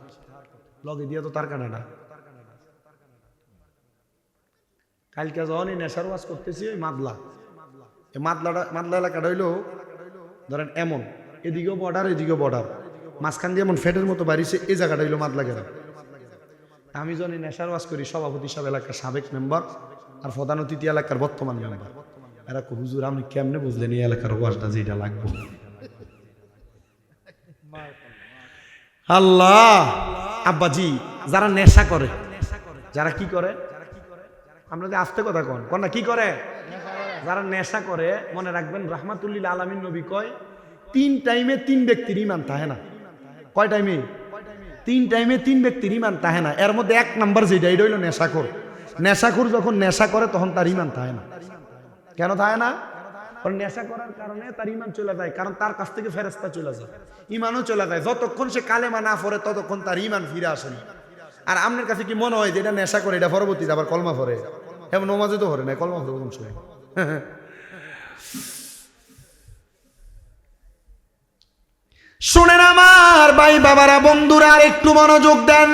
Speaker 2: লগে দিয়ে তো তার কানাডা। কালকে যখন এই নেশার ওয়াজ করতেছি, ওই মাদলা, এই মাদলা এলাকাটা হইলো ধরেন এমন, এদিকেও বর্ডার এদিকেও বর্ডার, মাঝখান দিয়ে এমন ফেটের মতো বাড়িছে, এই জায়গাটা হইলো মাদলা গ্রাম। আমি যখন এই নেশার ওয়াজ করি, সভাপতি সাহেব এলাকার সাবেক মেম্বার আর প্রধান অতিথি এলাকার বর্তমান মেম্বার, এরা হুজুর আপনি কেমনে বুঝলেন এই এলাকার ওয়াজটা যেটা লাগবে? আল্লাহ, আব্বাজি যারা নেশা করে, যারা কি করে, আমরা যে আস্তে কথা কন না, কি করে? যারা নেশা করে, মনে রাখবেন রাহমাতুল্লিল আলামিন নবী কয় 3 টাইমে 3 ব্যক্তির ঈমান থাকে না। কয় টাইমে? 3 টাইমে 3 ব্যক্তির ঈমান থাকে না। এর মধ্যে 1 নাম্বার যেটা, এটা হইল নেশাখোর। নেশাখোর যখন নেশা করে তখন তার ঈমান থাকে না। কেন থাকে না? কারণ নেশা করার কারণে তার ঈমান চলে যায়, কারণ তার কাছ থেকে ফেরেশতা চলে যায়, ঈমানও চলে যায়। যতক্ষণ সে কালেমা না পড়ে ততক্ষণ তার ঈমান ফিরে আসে না। আর আপনার কাছে কি মনে হয় যে এটা নেশা করে, এটা পরবর্তীতে আবার কলমা পড়ে? এমন নমাজে তো পড়ে না, কলমা পড়ে কোন সময়? শুনেন আমার ভাই বাবারা, বন্ধুরা, আর একটু মনোযোগ দেন।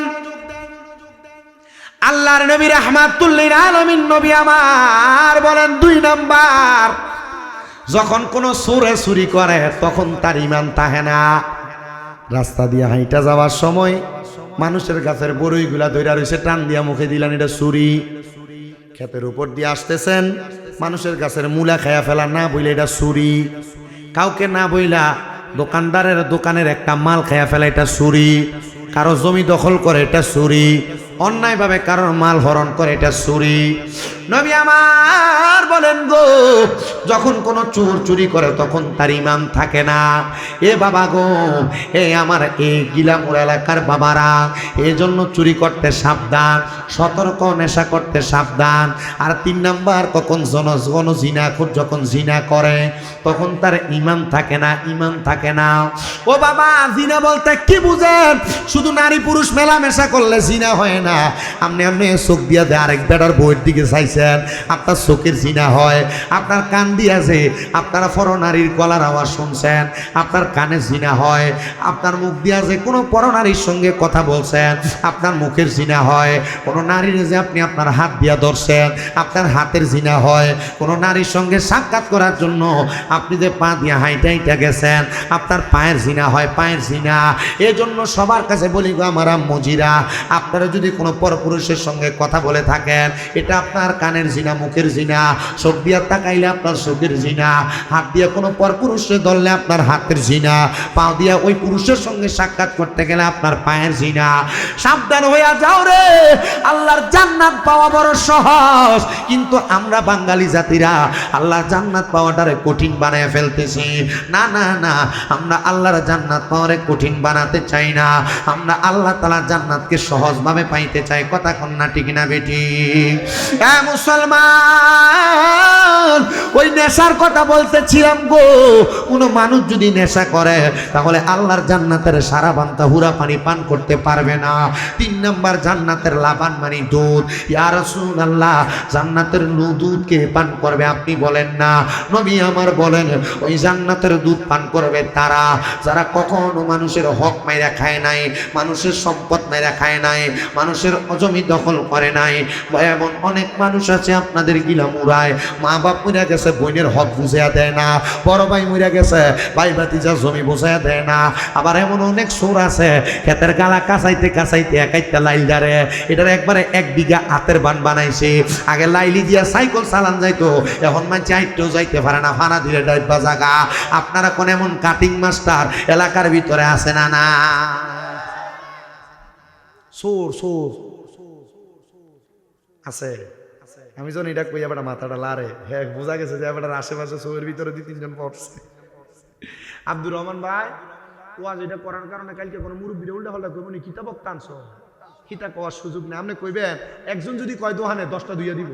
Speaker 2: আল্লাহর নবী রাহমাতুল্লিল আলামিন নবী আমার বলেন 2 নাম্বার, যখন কোন চোরে চুরি করে তখন তার ঈমান থাকে না। রাস্তা দিয়ে হাইটা যাওয়ার সময় মানুষের গাছের বড়ইগুলা ধইরা রইছে, টান দিয়া মুখে দিলেন, এটা চুরি। ক্ষেতের উপর দিয়ে আসতেছেন, মানুষের গাছের মূলা খায়া ফেলা, না বইলে এটা চুরি। কাউকে না বইলা দোকানদারের দোকানের একটা মাল খায়া ফেলা, এটা চুরি। কারো জমি দখল করে, এটা চুরি। অন্যায়ভাবে কারোর মাল হরণ করে, এটা চুরি। নবী আমার বলেন গো, যখন কোন চোর চুরি করে তখন তার ঈমান থাকে না। এ বাবা গো, এ আমার এই গিলামুর এলাকার বাবারা, এই জন্য চুরি করতে সাবধান, সতর্ক, নেশা করতে সাবধান। আর 3 নাম্বার, কখন জিনাখোর যখন জিনা করে তখন তার ঈমান থাকে না, ঈমান থাকে না। ও বাবা, জিনা বলতে কি বুঝেন? শুধু নারী পুরুষ মেলামেশা করলে জিনা হয় না। আপনি চোখ দিয়া দিয়ে আরেক বেটার বইয়ের দিকে চাইছেন, আপনার চোখের জিনা হয়। আপনার কান দিয়া যে আপনারা পরনারীর গলার আওয়াজ শুনছেন, আপনার কানে জিনা হয়। আপনার মুখ দিয়া যে কোনো পরনারীর সঙ্গে কথা বলছেন, আপনার মুখের জিনা হয়। কোনো নারীর যে আপনি আপনার হাত দিয়া ধরছেন, আপনার হাতের জিনা হয়। কোনো নারীর সঙ্গে সাক্ষাৎ করার জন্য আপনি যে পা দিয়া হাইটা গেছেন, আপনার পায়ের জিনা হয়, পায়ের জিনা। এজন্য সবার কাছে বলি গো আমার আম্মুজিরা, আপনারা যদি কোনো পরপুরুষের সঙ্গে কথা বলে থাকেন, এটা আপনার কানের জিনা, মুখের জিনা। চোখ দিয়া তাকাইলে আপনার চোখের জিনা, হাত দিয়া কোনো পরপুরুষে ধরলে আপনার হাতের জিনা, পা দিয়া ওই পুরুষের সঙ্গে সাক্ষাৎ করতে গেলে আপনার পায়ের জিনা। সাবধান হইয়া যাও রে, আল্লাহর জান্নাত পাওয়া বড় সহজ, কিন্তু আমরা বাঙালি জাতিরা আল্লাহর জান্নাত পাওয়াটারে কঠিন বানায় ফেলতেছি। না না না, আমরা আল্লাহর জান্নাত পাওয়ারে কঠিন বানাতে চাই না, আমরা আল্লাহ তাআলার জান্নাতকে সহজভাবে পাইতে চাই। কথা কন্যা ঠিক না বেটি? এ মুসলমান, ওই নেশার কথা বলতেছিলাম গো। কোনো মানুষ যদি নেশা করে তাহলে আল্লাহর জান্নাতের সারা বান্তা হুরা পানি পান করতে পারবে না। 3 নাম্বার, জান্নাতের লাবান মানে দুধ। ইয়া রাসূলুল্লাহ, জান্নাতের দুধ কে পান করবে আপনি বলেন না? নবী আমার বলেন, ওই জান্নাতের দুধ পান করবে তারা যারা কখনো মানুষের হক মাইরা খায় নাই, মানুষের সম্পদ মাইরা খায় নাই, মানুষের জমি দখল করে নাই। এমন অনেক মানুষ আছে আপনাদের গিলামুরায়, মা বাপ মরে গেছে, বোনের হক বুঝাইয়া দেয় না। বড় ভাই মরে গেছে, ভাই ভাতিজা জমি বুঝাইয়া দেয় না। আবার এমন অনেক চোর আছে, ক্ষেতের গালা কাঁচাইতে কাঁচাইতে একাইতে লাইল দাঁড়ে, এটার একবারে 1 বিঘা হাতের বান বানাইছে। আগে লাইলি দিয়া সাইকেল চালান যাইতো, এখন মানে চাইতেও যাইতে পারে না, ফানা দিলে ডাইবা জাগা। আপনারা কোন এমন কাটিং মাস্টার এলাকার ভিতরে আছে না? না, চোর চোর আছে। আমি যখন এটা কই এবার মাথাটা লারে, হ্যাঁ বোঝা গেছে যে এবার আশেপাশে চোরের ভিতরে 2-3 জন পড়ছে। আব্দুর রহমান ভাই, ওয়াজ এটা করার কারণে কালকে কোনো মুরব্বীরা উল্টা হল্টা করবো নি, কিতাব টানছো, কিতা কওয়ার সুযোগ নেই। আপনি কইবেন, একজন যদি কয় দোহানে 10টা দুইয়া দিব,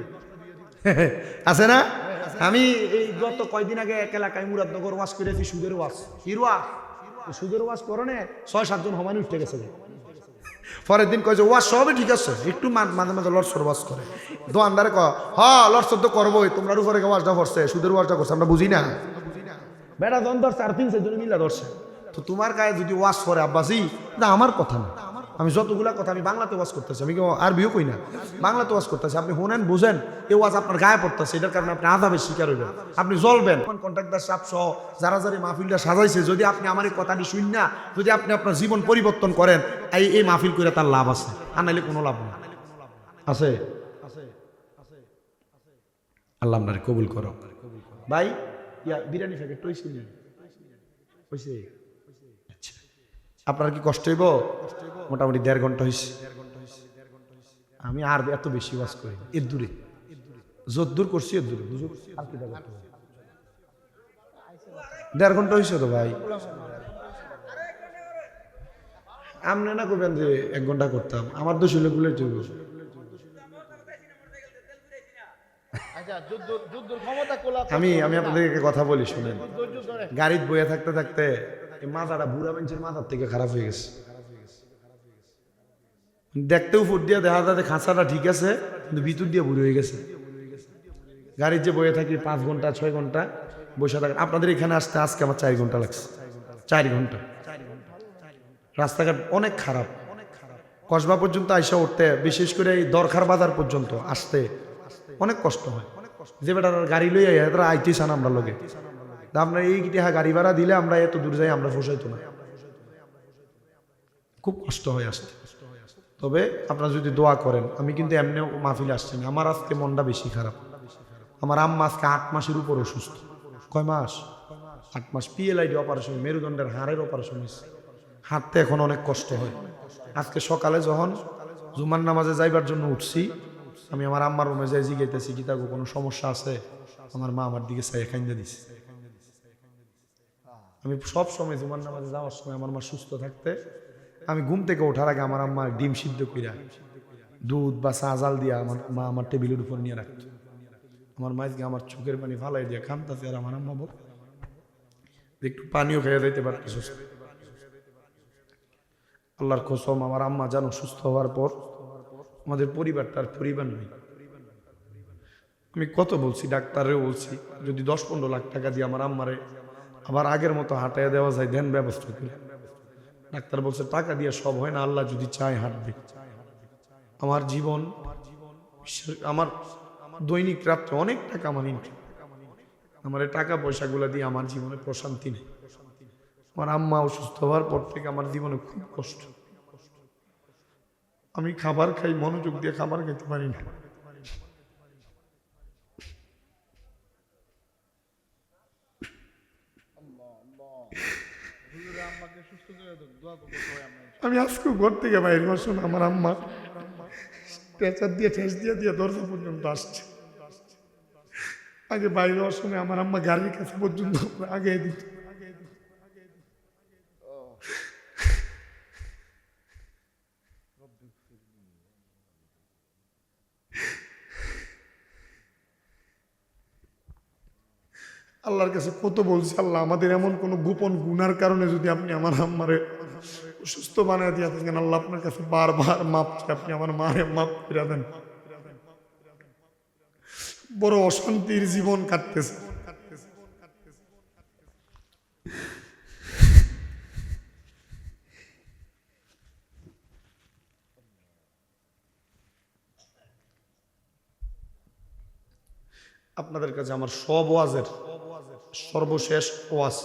Speaker 2: আছে না? আমি এই গত কয়দিন আগে এক এলাকায় মুরাদনগর ওয়াজ করেছি, সুদের ওয়াজ। কি ওয়াজ? সুদের ওয়াজ করনে 6-7 জন হমানি উঠে গেছে। পরের দিন কয়েছে ওয়াজ সবই ঠিক আছে, একটু মাঝে মাঝে লড়সর ওয়াজ করে। দোকানদারে কয়, হ্যাঁ লড়সর তো করবোই, তোমরা উপরে ওয়াজটা করছে, সুদের ওয়াজটা করছে, আমরা বুঝি না। বেড়া জন ধরছে আর 3-4 জন মিলা ধরছে। তো তোমার গায়ে যদি ওয়াজ করে আব্বাসি, না আমার কথা না, আমি যতগুলা কথা আমি বাংলাতে ওয়াজ করতেছি, আমি আরবিও কই না, বাংলাতে ওয়াজ করতেছি। আপনি শোনেন, বুঝেন, এই ওয়াজ আপনার গায়ে পড়তেছে, এটার কারণে আপনি আযাবের শিকার হইবেন, আপনি জ্বলবেন। কন্ট্রাক্টর সাহেব সহ যারা যারা মাহফিলটা সাজাইছে, যদি আপনি আমার এই কথাটি শুন না, যদি আপনি আপনার জীবন পরিবর্তন করেন, এই মাহফিল করে তার লাভ আছে, আর নাইলে কোনো লাভ নেই। আছে? আল্লাহ আপনার কবুল করো। ভাই বিরিয়ানি প্যাকেট হয়েছে? আপনার কি কষ্ট হইব? মোটামুটি 1.5 ঘন্টা হয়েছে। আমি আর এত বেশি ওয়াজ করি এর দূরে, যত দূর করছি এর দূরে, বুঝো আর কি করতে হবে। 1.5 ঘন্টা হয়েছে তো ভাই। আমনে না করবেন যে 1 ঘন্টা করতাম, আমার তো শুলে গুলো চলব। আমি আপনাদেরকে কথা বলি শুনেন, গাড়িতে বয়ে থাকতে থাকতে এই মাথাটা বুড়া মানুষের মাথার থেকে খারাপ হয়ে গেছে। দেখতে উপর দিয়ে দেখা যাচ্ছে খাঁচাটা ঠিক আছে, কিন্তু ভিতর দিয়ে বুড়ি হয়ে গেছে। গাড়ির যে বয়ে থাকি 5 ঘন্টা 6 ঘন্টা বসে থাকেন, আপনাদের এখানে আসতে আজকে আমার 4 ঘন্টা লাগছে। 4 ঘন্টা রাস্তাঘাট অনেক খারাপ। কসবা পর্যন্ত আইসা উঠতে, বিশেষ করে এই দরকার বাজার পর্যন্ত আসতে অনেক কষ্ট হয়। যে বেটার গাড়ি লইয়া তারা আইতেই না আমরা লগে, আমরা এই গাড়ি ভাড়া দিলে আমরা এত দূর যাই, আমরা ফসাইতো না, খুব কষ্ট হয় আসতে। তবে আপনারা যদি দোয়া করেন, আমি কিন্তু এমনি মাহফিলে আসছি না, আমার আজকে মনটা বেশি খারাপ। আমার আম্মা আজকে 8 মাসের উপর অসুস্থ। কয় মাস? 8 মাস। পিএলআইডি অপারেশন, মেরুদণ্ডের হাড়ের অপারেশন হয়েছে, হাঁটতে এখন অনেক কষ্ট হয়। আজকে সকালে যখন জুমার নামাজে যাইবার জন্য উঠছি, আমি আমার আম্মার রুমে যাই জিগাইতেছি কি তাকে কোনো সমস্যা আছে, আমার মা আমার দিকে চাই খাইন্দা দিছে। আমি সব সময় জুমার নামাজে যাওয়ার সময় আমার মা সুস্থ থাকতে, আমি ঘুম থেকে ওঠার আগে আমার আম্মা ডিম সিদ্ধ কইরা দুধ বা চা জাল দিয়া আমার মা আমার টেবিলের উপর নিয়ে রাখত। আমার মাইজকে আমার চোখের পানি ফালাই দিয়ে কাঁদতেছে, আর আমার আম্মা বল একটু পানিও খেয়ে যাইতে পারতেছ। আল্লাহর কসম, আমার আম্মা জানো সুস্থ হওয়ার পর আমাদের পরিবারটার পরিবার নেই। আমি কত বলছি, ডাক্তারেও বলছি, যদি 10-15 লাখ টাকা দিয়ে আমার আম্মারে আবার আগের মতো হাঁটাইয়া দেওয়া যায়, দেন ব্যবস্থা করে। ডাক্তার বলছে টাকা দিয়ে সব হয় না, আল্লাহ যদি চায় হাঁটবে। আমার জীবন, আমার দৈনিক রাত্রে অনেক টাকা আমার ইনকাম, আমার এই টাকা পয়সাগুলো দিয়ে আমার জীবনে প্রশান্তি নেই। আমার আম্মা অসুস্থ হওয়ার পর থেকে আমার জীবনে খুব কষ্ট। আমি খাবার খাই, মনোযোগ দিয়ে খাবার খেতে পারি না। আমি আজকে ঘর থেকে বাইরে বসুন, আমার আম্মা প্রেচার দিয়ে ঠেস দিয়ে দিয়ে দরজা পর্যন্ত আসছে। আগে বাইরে আসলে আমার আম্মা গাড়ির কাছে পর্যন্ত আগে দিত। আল্লাহর কাছে কত বলছি, আল্লাহ আমাদের এমন কোন গোপন গুনার কারণে যদি আপনি আমার আম্মারে সুস্থ বানিয়ে দিয়ে থাকেন, আল্লাহ আপনার কাছে বারবার মাপ চাই, আপনি আমার মারে মাপ করে দেন। বড় অশান্তির জীবন কাটতেছে। আপনাদের কাছে আমার সব ওয়াজের সর্বশেষ ওয়াজ,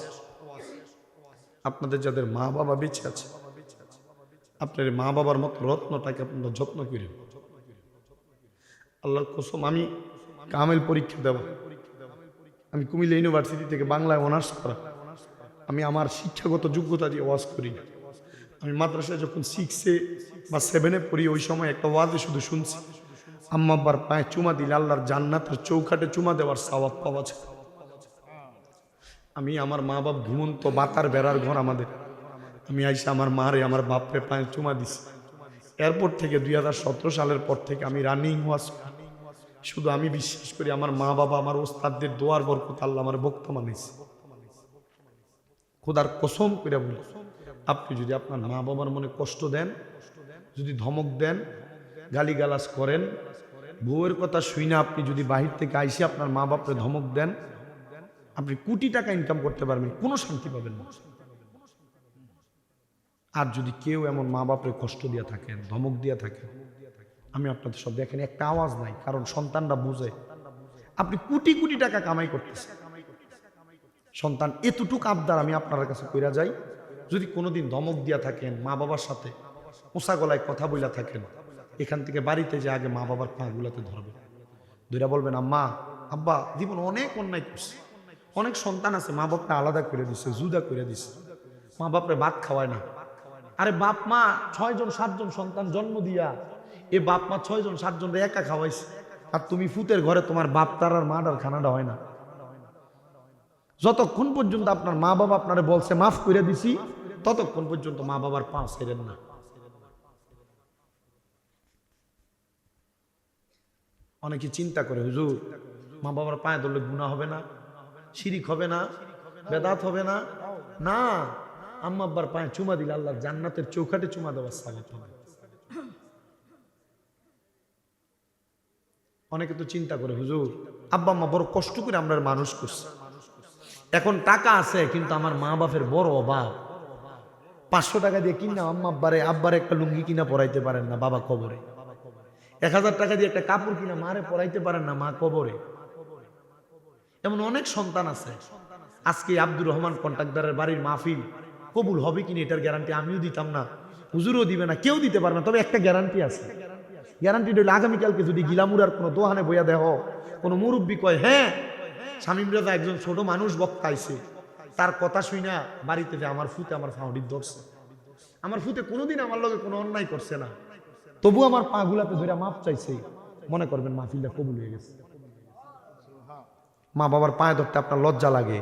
Speaker 2: আপনাদের যাদের মা বাবা বেঁচে আছে, আপনার মা বাবার মতো রত্নটাকে আপনারা যত্ন করেন। আল্লাহর কসম, আমি কামেল পরীক্ষা দেব, আমি কুমিল্লা ইউনিভার্সিটি থেকে বাংলায় অনার্স করা, আমি আমার শিক্ষাগত যোগ্যতা দিয়ে ওয়াজ করি না। আমি মাদ্রাসায় যখন 6 বা 7 পড়ি, ওই সময় একটা ওয়াজে শুধু শুনছি, আম্মা আব্বার পায়ে চুমা দিলে আল্লাহর জান্নাতের চৌখাটে চুমা দেওয়ার সওয়াব পাওয়া যায়। আমি আমার মা বাপ ঘুমন্ত, বাতার বেড়ার ঘর আমাদের, আমি আইসা আমার মারে আমার বাপরে পায়ে চুমা দিছি। এরপর থেকে 2017 সালের পর থেকে আমি রানিং ওয়াজ, শুধু আমি বিশ্বাস করি আমার মা বাবা, আমার ওস্তাদদের দোয়ার বরকত আল্লাহ আমার বক্তা মানিয়েছে। খোদার কসম করে বলি, আপনি যদি আপনার মা বাবার মনে কষ্ট দেন, যদি ধমক দেন, গালিগালাজ করেন, বউয়ের কথা শুই না, আপনি যদি বাহির থেকে আইসে আপনার মা বাপরে ধমক দেন, আপনি কোটি টাকা ইনকাম করতে পারবেন, কোনো শান্তি পাবেন না। আর যদি কেউ এমন মা বাপরে কষ্ট দিয়ে থাকেন, ধমক দিয়ে থাকেন, আমি আপনাদের সব দেখেন একটা আওয়াজ নাই, কারণ সন্তানরা বুঝে আপনি কোটি কোটি টাকা কামাই করতেছেন। সন্তান এতটুকু আবদার আমি আপনার কাছে কইরা যাই, যদি কোনোদিন ধমক দিয়া থাকেন, মা বাবার সাথে ওষা গলায় কথা বইলা থাকেন, এখান থেকে বাড়িতে যে আগে মা বাবার পা গুলাতে ধরবেন, দুইটা বলবেন আম্মা আব্বা জীবন অনেক অন্যায় করছে, অনেক সন্তান আছে মা বাপটা আলাদা করে দিছে, জুদা করে দিছে, মা বাপরে ভাত খাওয়ায় না, আরে বাপ মা 6 জন 7 জন সন্তান জন্ম দিয়া এ বাপ মা 6 জন 7 জন একা খাওয়াইছে, আর তুমি ফুতের ঘরে তোমার বাপ তার আর মাটার খানাটা হয় না। যতক্ষণ পর্যন্ত আপনার মা বাবা আপনারে বলছে মাফ করে দিছি, ততক্ষণ পর্যন্ত মা বাবার পা ছেড়েন না। অনেকে চিন্তা করে হুজুর মা বাবার পায়ে ধরলে গুনাহ হবে না, শিরিক হবে না, বেদাত হবে না? না, আম্মা আব্বার পায়ে চুমা দিলে আল্লাহ জান্নাতের চৌকাঠে চুমা দেওয়ার সালাত হবে। অনেকে তো চিন্তা করে হুজুর আব্বা আম্মা বড় কষ্ট করে আমরা মানুষ করছি, এখন টাকা আছে কিন্তু আমার মা বাপের বড় অভাব, 500 টাকা দিয়ে কিনা আম্মা আব্বারে একটা লুঙ্গি কিনা পরাইতে পারেন না বাবা কবরে, 1000 টাকা দিয়ে একটা কাপড় কিনা মারে পরাইতে পারেন না মা কবরে। এমন অনেক সন্তান আছে। আজকে আব্দুর রহমান কন্ট্রাক্টরের বাড়ির মাহফিল কবুল হবে কিনা এটার গ্যারান্টি আমিও দিতাম না, হুজুরও দিবে না, কেউ দিতে পারবে না। তবে একটা গ্যারান্টি আছে, গ্যারান্টিটা হলো আগামীকালকে যদি গিলামুরার কোনো দোহানে বইয়া দেহ কোনো মুরব্বী কয় হ্যাঁ শামীম রাজা একজন ছোট মানুষ বক্তা আইছে, তার কথা শুই না বাড়িতে যে আমার ফুতে আমার ফাউডির ধরছে, আমার ফুতে কোনোদিন আমার লগে কোনো অন্যায় করছে না, তবু আমার পা গুলাতে ধরে মাপ চাইছে, মনে করবেন মাহফিলটা কবুল হয়ে গেছে। মা বাবার পায়ে ধরতে আপনার লজ্জা লাগে,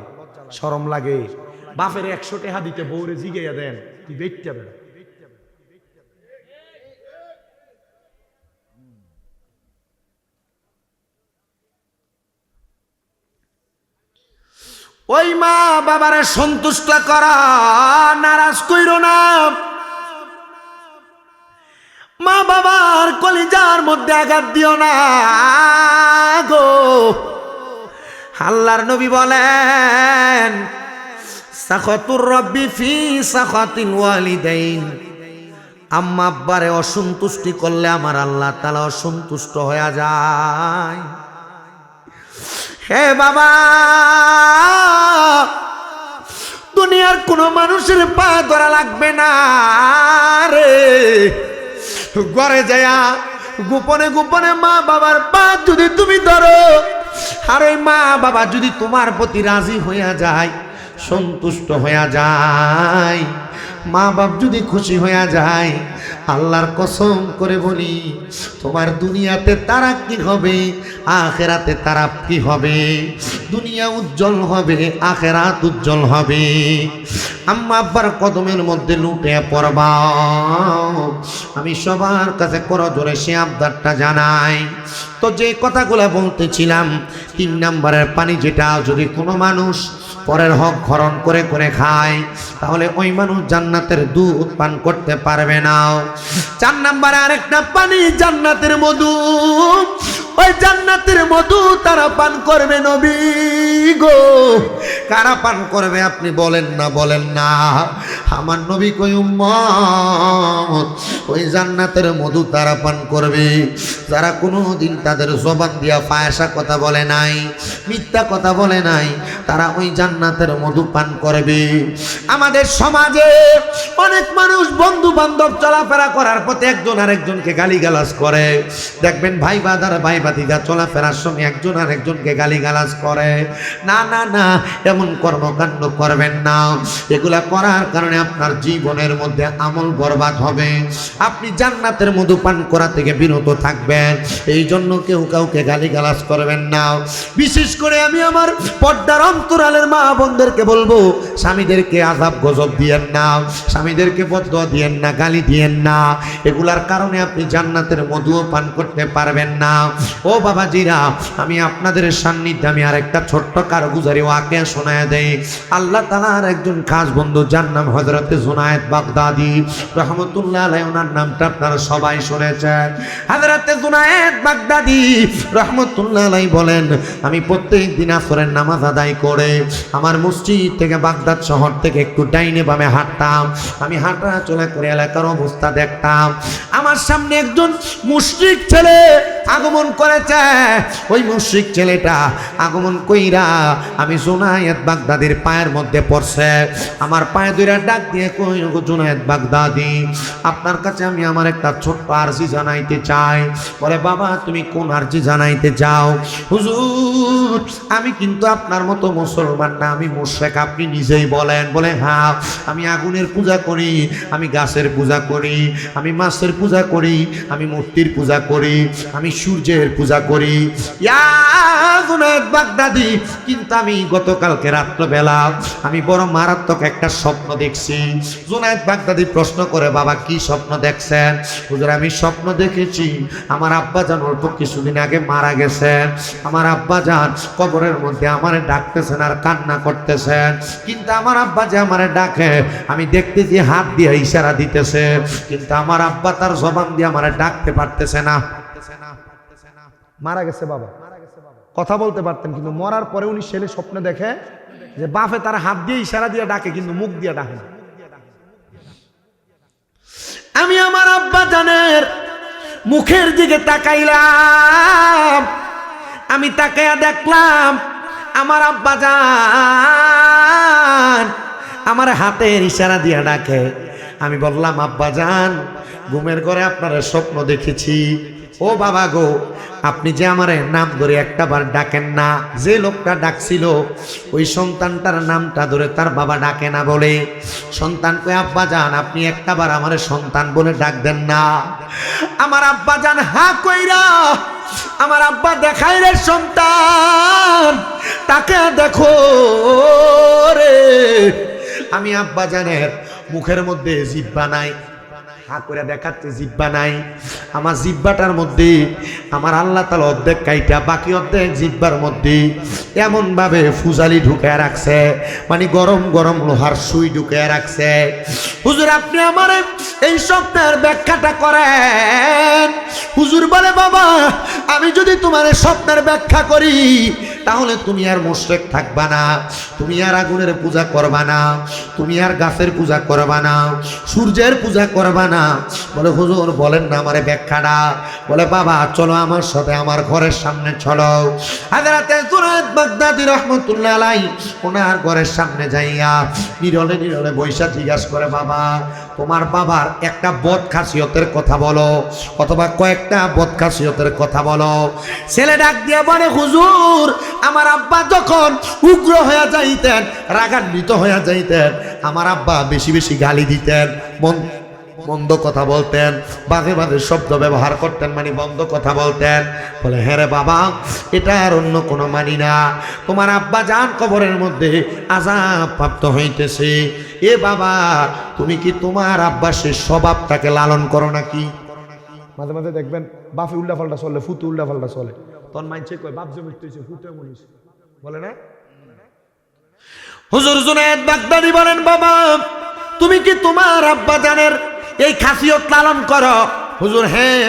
Speaker 2: শরম লাগে? বাপের 100 টাকা দিতে বউরে জিগাইয়া দেন তুই বেটটা বেড়া। ওই মা বাবারে সন্তুষ্ট করা, নারাজ কইরো না। মা বাবার কলিজার মধ্যে আঘাত দিও না গো। আল্লাহর নবী বলেন সাখাতুর রব্বি ফি সাখাতিল ওয়ালিদাইন, আম্মা আব্বারে অসন্তুষ্টি করলে আমার আল্লাহ তাআলা অসন্তুষ্ট হয়ে যায়। হে বাবা, দুনিয়ার কোনো মানুষের পা ধরা লাগবে না রে, ঘরে যায়া গোপনে গোপনে মা বাবার পা যদি তুমি ধরো, আর ওই মা বাবা যদি তোমার প্রতি রাজি হইয়া যায়, সন্তুষ্ট হইয়া যায়, মা বাপ যদি খুশি হইয়া যায়, আল্লাহর কসম করে বলি তোমার দুনিয়াতে তারা কি হবে, আখেরাতে তারা কি হবে। দুনিয়া উজ্জ্বল হবে, আখেরাত উজ্জ্বল হবে। আম্মা আব্বার কদমের মধ্যে লুটে পড়বা। আমি সবার কাছে করজোরে সে আবদারটা জানাই। তো যে কথাগুলো বলতেছিলাম, 3 নম্বরের পানি যেটা যদি কোনো মানুষ পরের হক হরণ করে করে খায়, তাহলে ওই মানুষ জান্নাতের দুধ পান করতে পারবে না। 4 নম্বরে আরেকটা পানি জান্নাতের মধু, ওই জান্নাতের মধু তারা পান করবে নবী গো। কারা পান করবে আপনি বলেন না, বলেন না। আমার নবী কই উম্মত ওই জান্নাতের মধু তারা পান করবে যারা কোনোদিন তাদের জবান দিয়া ফায়সা কথা বলে নাই, মিথ্যা কথা বলে নাই, তারা ওই জান্নাতের মধু পান করবে। আমাদের সমাজে অনেক মানুষ বন্ধু বান্ধব চলাফেরা করার পথে একজন আরেকজনকে গালিগালাজ করে। দেখবেন ভাই বাদার ভাই ভাতিজা চলাফেরার সময় একজন আরেকজনকে গালিগালাজ করে। না না না, এমন কর্মকাণ্ড করবেন না। এগুলা করার কারণে আপনার জীবনের মধ্যে আমল বরবাদ হবে। আপনি জান্নাতের মধু পান করা থেকে বিরত থাকবেন। এই জন্য কেউ কাউকে গালিগালাজ করবেন না। বিশেষ করে আমি আমার পর্দার অন্তরালের মা বোনদেরকে বলবো, স্বামীদেরকে আযাব গজব দিয়েন না, স্বামীদেরকে বদদোয়া দিয়েন না, গালি দিয়েন না। এগুলার কারণে আপনি জান্নাতের মধুও পান করতে পারবেন না। ও বাবাজিরা, আমি আপনাদের সান্নিধ্যে আমি আরেকটা ছোট্ট কারগুজারি ওয়াকিয়া শোনায় দেই। আল্লাহ তাআলার একজন খাস বন্ধু, যার নাম হযরতে জুনায়েদ বাগদাদি রাহমাতুল্লাহ আলাইহি, ওনার নামটা আপনারা সবাই শুনেছেন। হযরতে জুনায়েদ বাগদাদি রাহমাতুল্লাহ আলাইহি বলেন, আমি প্রত্যেক দিন আসরের নামাজ আদায় করে আমার মসজিদ থেকে বাগদাদ শহর থেকে একটু ডাইনে বামে হাঁটতাম। আমি হাঁটা চলা করে এলাকার অবস্থা দেখতাম। আমার সামনে একজন মুশরিক ছেলে
Speaker 1: আগমন করেছে ওই মুশরিক ছেলেটা আগমন কইরা আমি জুনায়েদ বাগদাদির পায়ের মধ্যে পড়ছে আমার পায়ে ধরে ডাক দিয়ে কই গো জুনায়েদ বাগদাদি আপনার কাছে আমি আমার একটা ছোট্ট আরজি জানাইতে চাই বলে বাবা তুমি কোন আরজি জানাইতে চাও হুজুর আমি কিন্তু আপনার মতো মুসলমান না আমি মুশরিক আপনি নিজেই বলেন বলে হ্যাঁ আমি আগুনের পূজা করি আমি গাছের পূজা করি আমি মাছের পূজা করি আমি মূর্তির পূজা করি আমি সূর্যের পূজা করি ইয়া জুনায়েদ বাগদাদি কিন্তু আমি গতকালকে রাত্রবেলা আমি বড় মারাত্মক একটা স্বপ্ন দেখছি জুনায়েদ বাগদাদি প্রশ্ন করে বাবা কি স্বপ্ন দেখছেন হুজুর আমি স্বপ্ন দেখেছি আমার আব্বাজান অল্প কিছুদিন আগে মারা গেছেন আমার আব্বাজান কবরের মধ্যে আমারে ডাকতেছেন আর কান্না করতেছেন কিন্তু আমার আব্বা যে আমারে ডাকে আমি দেখতেছি হাত দিয়ে ইশারা দিতেছে কিন্তু আমার আব্বা তার জবান দিয়ে আমারে ডাকতে পারতেছে না
Speaker 2: মারা গেছে বাবা কথা বলতে পারতেন কিন্তু মরার পরে উনি ছেলে স্বপ্নে দেখে যে বাপে তার হাত দিয়ে ইশারা দিয়ে ডাকে কিন্তু মুখ দিয়ে ডাকে না আমি আমার আব্বা জানের মুখের দিকে তাকাইলাম আমি তাকাইয়া দেখলাম আমার আব্বা জান আমার হাতের ইশারা দিয়ে ডাকে আমি বললাম আব্বা জান ঘুমের ঘরে আপনার স্বপ্ন দেখেছি ও বাবা গো আপনি যে আমারে নাম ধরে একটা বার ডাকেন না যে লোকটা ডাকছিল ওই সন্তানটার নামটা ধরে তার বাবা ডাকে না বলে সন্তানকে আব্বা জান আপনি একটা বার আমারে সন্তান বলে ডাক দেন না আমার আব্বা জান হা কইরা আমার আব্বা দেখাই রে সন্তান তাকে দেখো রে আমি আব্বা জানের মুখের মধ্যে জিহ্বা নাই হা করে দেখাচ্ছে জিহ্বা নাই আমার জিহ্বাটার মধ্যে আমার আল্লাহ তাআলা অর্ধেক কাইটা বাকি অর্ধেক জিহ্বার মধ্যে এমন ভাবে ফুজালি ঢুকায় রাখছে মানে গরম গরম লোহার সুই ঢুকায় রাখছে হুজুর আপনি আমার এই স্বপ্নের ব্যাখ্যাটা করেন হুজুর বলে বাবা আমি যদি তোমার স্বপ্নের ব্যাখ্যা করি তাহলে তুমি আর মুশরিক থাকবা না তুমি আর আগুনের পূজা করবা না তুমি আর গাছের পূজা করবা না সূর্যের পূজা করবা না বলে হুজুর বলেন না আমারে ব্যাখ্যাটা বলে বাবা চলো আমার সাথে আমার ঘরের সামনে চলো হযরতে জুনায়েদ বাগদাদী রাহমাতুল্লাহ আলাইহি ওনার ঘরের সামনে যাইয়া নীরলে নীরলে বৈশা জিজ্ঞাসা করে বাবা তোমার বাবার একটা বদ খাসিয়তের কথা বলো অথবা কয়েকটা বদ খাসিয়তের কথা বলো ছেলে ডাক দিয়ে বলে হুজুর আমার আব্বা যখন উগ্র হয়ে যাইতেন রাগান্বিত হয়ে যাইতেন আমার আব্বা বেশি বেশি গালি দিতেন মন্দ কথা বলতেন বাজে বাজে শব্দ ব্যবহার করতেন মানে বন্ধ কথা বলতেন বলে হ্যাঁ রে বাবা এটা আর অন্য কোনো মানি না তোমার আব্বা জান কবরের মধ্যে আযাব প্রাপ্ত হইতেছে এ বাবা তুমি কি তোমার আব্বার সে স্বভাবটাকে লালন করো নাকি মাঝে মাঝে দেখবেন বাপে উল্টা পাল্টা চলে ফুটু উল্টা পাল্টা চলে তখন মানছে কয় বাপ জমি হইছে ফুটে মনিস বলে না হুজুর জুনায়েদ বাগদাদী বলেন বাবা তুমি কি তোমার আব্বা জানের এই খাসিয়ত লালন করো হুজুর হ্যাঁ